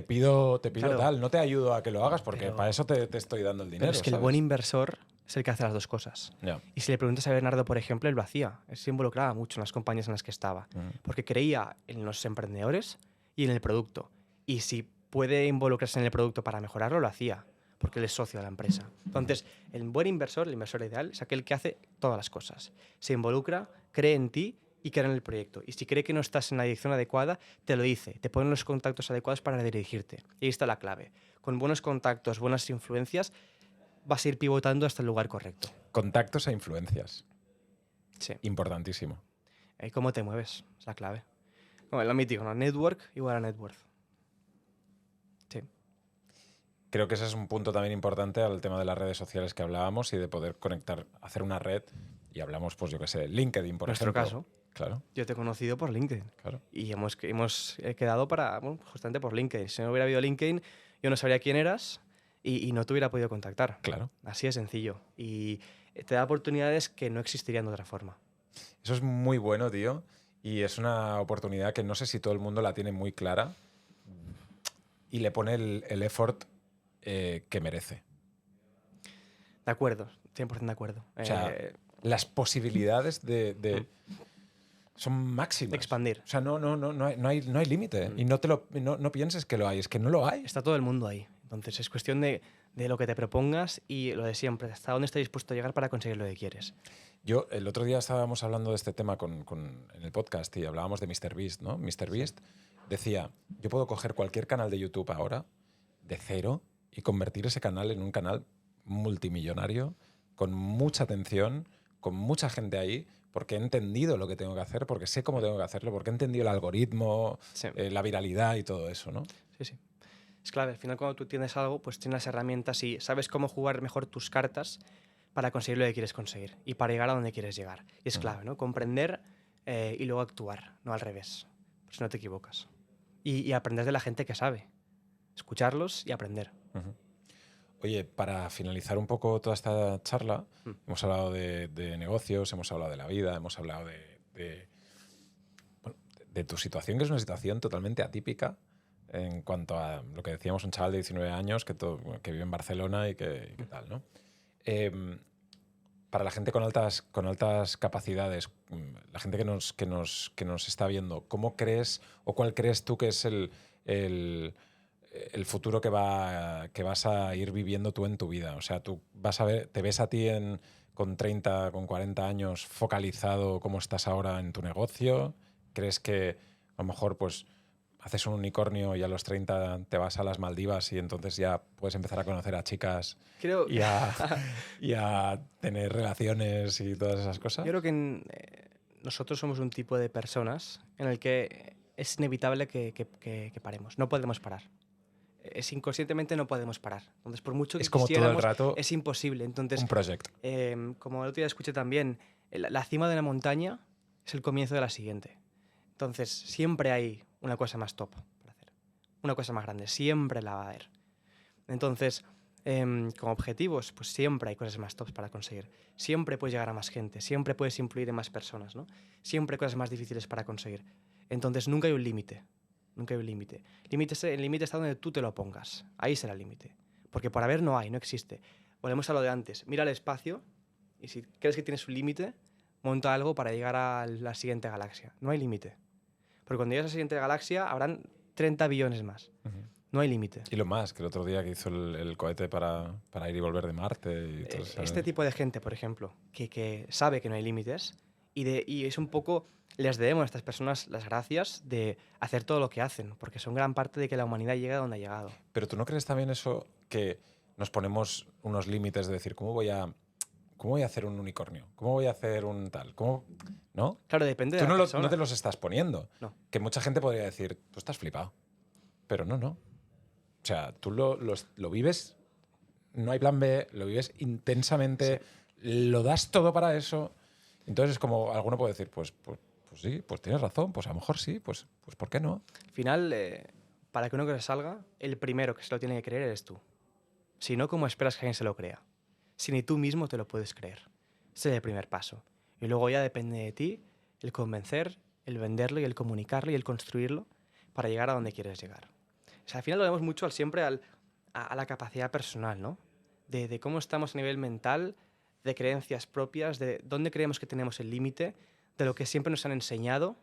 pido Claro. tal. No te ayudo a que lo hagas porque Pero- para eso te estoy dando el dinero. Pero es que el ¿sabes? buen inversor es el que hace las dos cosas. Ya. Y si le preguntas a Bernardo, por ejemplo, él lo hacía. Él se involucraba mucho en las compañías en las que estaba. Porque creía en los emprendedores y en el producto. Y si puede involucrarse en el producto para mejorarlo, lo hacía. Porque él es socio de la empresa. Entonces, el buen inversor, el inversor ideal, es aquel que hace todas las cosas. Se involucra, cree en ti y cree en el proyecto. Y si cree que no estás en la dirección adecuada, te lo dice. Te pone los contactos adecuados para dirigirte. Y ahí está la clave. Con buenos contactos, buenas influencias, vas a ir pivotando hasta el lugar correcto. Contactos e influencias. Sí. Importantísimo. ¿Cómo te mueves? Es la clave. Como lo mítico, ¿no? Network igual a net worth. Sí. Creo que ese es un punto también importante al tema de las redes sociales que hablábamos y de poder conectar, hacer una red. Y hablamos, pues yo qué sé, LinkedIn, por Nuestro ejemplo. caso. Claro, Yo te he conocido por LinkedIn. claro. Y hemos quedado para, bueno, justamente por LinkedIn. Si no hubiera habido LinkedIn, yo no sabría quién eras y no te hubiera podido contactar. Claro. Así de sencillo. Y te da oportunidades que no existirían de otra forma. Eso es muy bueno, tío. Y es una oportunidad que no sé si todo el mundo la tiene muy clara y le pone el effort que merece. De acuerdo, 100% de acuerdo. O sea, las posibilidades son máximas. De expandir. O sea, no hay límite. Y no pienses que lo hay, es que no lo hay. Está todo el mundo ahí. Entonces es cuestión de lo que te propongas y lo de siempre, hasta dónde estás dispuesto a llegar para conseguir lo que quieres. Yo, el otro día estábamos hablando de este tema en el podcast y hablábamos de MrBeast, ¿no? MrBeast decía, yo puedo coger cualquier canal de YouTube ahora, de cero, y convertir ese canal en un canal multimillonario, con mucha atención, con mucha gente ahí, porque he entendido lo que tengo que hacer, porque sé cómo tengo que hacerlo, porque he entendido el algoritmo, Sí. la viralidad y todo eso, ¿no? Sí, sí. Es clave. Al final, cuando tú tienes algo, pues tienes las herramientas y sabes cómo jugar mejor tus cartas para conseguir lo que quieres conseguir y para llegar a donde quieres llegar. Y es clave, ¿no? Comprender y luego actuar, no al revés. Pues no te equivocas. Y aprender de la gente que sabe. Escucharlos y aprender. Ujú. Oye, para finalizar un poco toda esta charla, hemos hablado de negocios, hemos hablado de la vida, hemos hablado bueno, de tu situación, que es una situación totalmente atípica en cuanto a lo que decíamos, un chaval de 19 años que vive en Barcelona y que tal, ¿no? Para la gente con altas capacidades, la gente que nos está viendo, ¿cómo crees o cuál crees tú que es el futuro que vas a ir viviendo tú en tu vida? O sea, tú vas a ver, te ves a ti con 30, con 40 años focalizado como estás ahora en tu negocio. ¿Crees que a lo mejor pues haces un unicornio y a los 30 te vas a las Maldivas y entonces ya puedes empezar a conocer a chicas Creo, y a tener relaciones y todas esas cosas? yo creo que nosotros somos un tipo de personas en el que es inevitable que paremos. No podemos parar. Inconscientemente no podemos parar. Entonces, por mucho que Es como todo el quisiéramos, rato es imposible. Entonces, un proyecto. como el otro día escuché también, la cima de una montaña es el comienzo de la siguiente. Entonces, siempre hay una cosa más top para hacer. Una cosa más grande. Siempre la va a haber. Entonces, como objetivos, pues siempre hay cosas más tops para conseguir. Siempre puedes llegar a más gente. Siempre puedes influir en más personas, ¿no? Siempre hay cosas más difíciles para conseguir. Entonces, nunca hay un límite. Nunca hay un límite. El límite está donde tú te lo pongas. Ahí será el límite. Porque por haber no hay, no existe. Volvemos a lo de antes. Mira el espacio y si crees que tienes un límite, monta algo para llegar a la siguiente galaxia. No hay límite. Porque cuando llegues a la siguiente galaxia habrán 30 billones más. No hay límite. Y lo más, que el otro día que hizo el cohete para ir y volver de Marte. Y todo eso. Este tipo de gente, por ejemplo, que sabe que no hay límites y es un poco, les debemos a estas personas las gracias de hacer todo lo que hacen, porque son gran parte de que la humanidad llegue a donde ha llegado. Pero ¿tú no crees también eso que nos ponemos unos límites de decir, ¿cómo voy a hacer un unicornio? ¿Cómo voy a hacer un tal? ¿Cómo? ¿No? Claro, depende de Tú la no persona. te los estás poniendo. No. Que mucha gente podría decir, tú estás flipado. Pero no, no. O sea, tú lo vives, no hay plan B, lo vives intensamente, lo das todo para eso. Entonces es como, alguno puede decir, pues sí, pues tienes razón, pues a lo mejor sí, pues ¿por qué no? Al final, para que una cosa salga, el primero que se lo tiene que creer eres tú. Si no, ¿cómo esperas que alguien se lo crea? Si ni tú mismo te lo puedes creer. Ese es el primer paso. Y luego ya depende de ti el convencer, el venderlo y el comunicarlo y el construirlo para llegar a donde quieres llegar. O sea, al final lo vemos mucho siempre a la capacidad personal, ¿no? De cómo estamos a nivel mental, de creencias propias, de dónde creemos que tenemos el límite, de lo que siempre nos han enseñado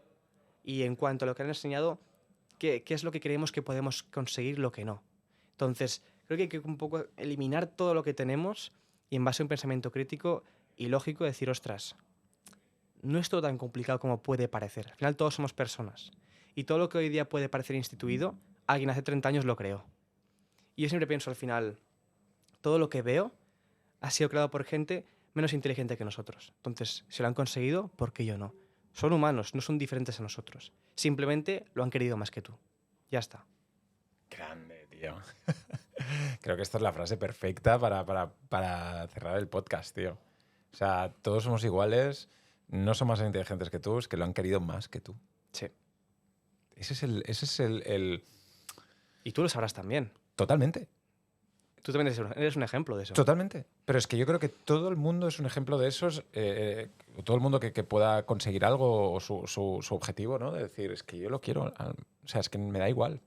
y en cuanto a lo que han enseñado, qué es lo que creemos que podemos conseguir, lo que no. Entonces, creo que hay que un poco eliminar todo lo que tenemos y en base a un pensamiento crítico y lógico decir, ostras, no es todo tan complicado como puede parecer. Al final todos somos personas. Y todo lo que hoy día puede parecer instituido, alguien hace 30 años lo creó. Y yo siempre pienso al final, todo lo que veo ha sido creado por gente menos inteligente que nosotros. Entonces, si lo han conseguido, ¿por qué yo no? Son humanos, no son diferentes a nosotros. Simplemente lo han querido más que tú. Ya está. Grande, tío. Creo que esta es la frase perfecta para cerrar el podcast, tío. O sea, todos somos iguales, no son más inteligentes que tú, es que lo han querido más que tú. Sí. Ese es el... Y tú lo sabrás también. Totalmente. Tú también eres un ejemplo de eso. Totalmente. Pero es que yo creo que todo el mundo es un ejemplo de esos, todo el mundo que pueda conseguir algo o su objetivo, ¿no? De decir, es que yo lo quiero, o sea, es que me da igual.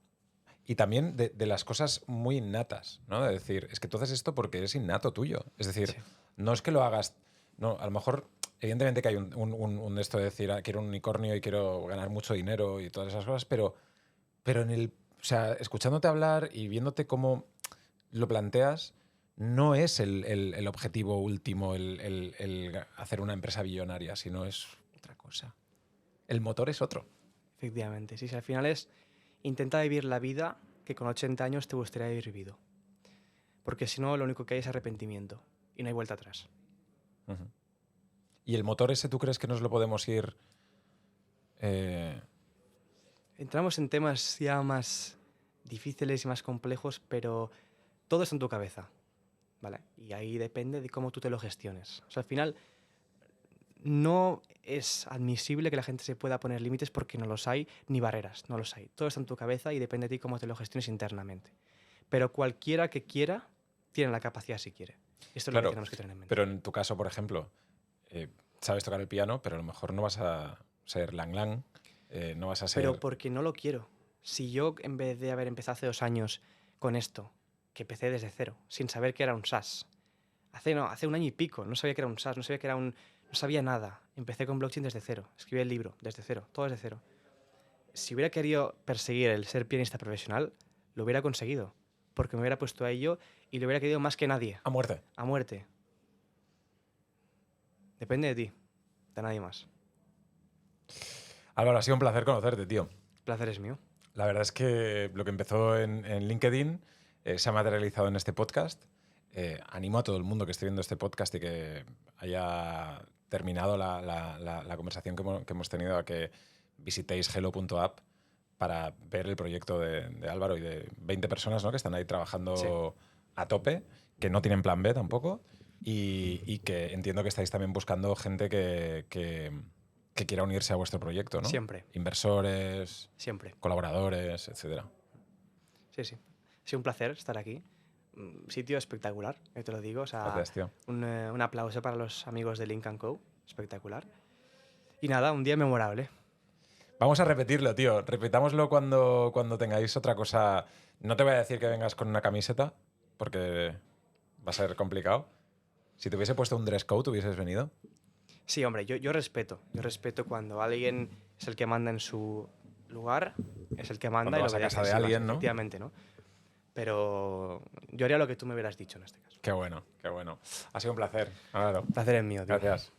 Y también de las cosas muy innatas, ¿no? De decir, es que tú haces esto porque es innato tuyo. Es decir, no es que lo hagas... No, a lo mejor, evidentemente que hay un de esto de decir, quiero un unicornio y quiero ganar mucho dinero y todas esas cosas, pero o sea, escuchándote hablar y viéndote cómo lo planteas, no es el objetivo último el hacer una empresa billonaria, sino es otra cosa. El motor es otro. Efectivamente. Sí, al final es intenta vivir la vida que con 80 años te gustaría haber vivido. Porque si no, lo único que hay es arrepentimiento y no hay vuelta atrás. ¿Y el motor ese tú crees que nos lo podemos ir...? Entramos en temas ya más difíciles y más complejos, pero todo está en tu cabeza, ¿vale? Y ahí depende de cómo tú te lo gestiones. O sea, al final no es admisible que la gente se pueda poner límites porque no los hay, ni barreras, no los hay. Todo está en tu cabeza y depende de ti cómo te lo gestiones internamente. Pero cualquiera que quiera tiene la capacidad si quiere. Esto es lo que Claro, tenemos que tener en mente. pero en tu caso, por ejemplo, sabes tocar el piano, pero a lo mejor no vas a ser Lang Lang, no vas a ser... Pero porque no lo quiero. Si yo, en vez de haber empezado hace 2 años con esto, que empecé desde cero, sin saber que era un SaaS, hace 1 año y pico, no sabía que era un SaaS, no sabía que era un... No sabía nada. Empecé con blockchain desde cero. Escribí el libro desde cero, todo desde cero. Si hubiera querido perseguir el ser pianista profesional, lo hubiera conseguido. Porque me hubiera puesto a ello y lo hubiera querido más que nadie. A muerte. A muerte. Depende de ti, de nadie más. Álvaro, ha sido un placer conocerte, tío. El placer es mío. La verdad es que lo que empezó en LinkedIn se ha materializado en este podcast. Animo a todo el mundo que esté viendo este podcast y que haya terminado la conversación que hemos tenido a que visitéis hello.app para ver el proyecto de Álvaro y de 20 personas, ¿no?, que están ahí trabajando a tope, que no tienen plan B tampoco y que entiendo que estáis también buscando gente que quiera unirse a vuestro proyecto, ¿no? Siempre. Inversores, Siempre. colaboradores, etcétera. Sí, sí. Ha sido un placer estar aquí. Sitio espectacular, te lo digo. O sea, Gracias, tío. un aplauso para los amigos de Link & Co. Espectacular. Y nada, un día memorable. Vamos a repetirlo, tío. Repitámoslo cuando tengáis otra cosa. No te voy a decir que vengas con una camiseta, porque va a ser complicado. Si te hubiese puesto un dress code, ¿hubieses venido? Sí, hombre, yo respeto. Yo respeto cuando alguien es el que manda en su lugar, es el que manda. Cuando y vas lo a que casa deja, de sí, alguien, ¿no? Efectivamente, ¿no? Pero yo haría lo que tú me hubieras dicho en este caso. Qué bueno, qué bueno. Ha sido un placer. Álvaro. Placer es mío, tío. Gracias.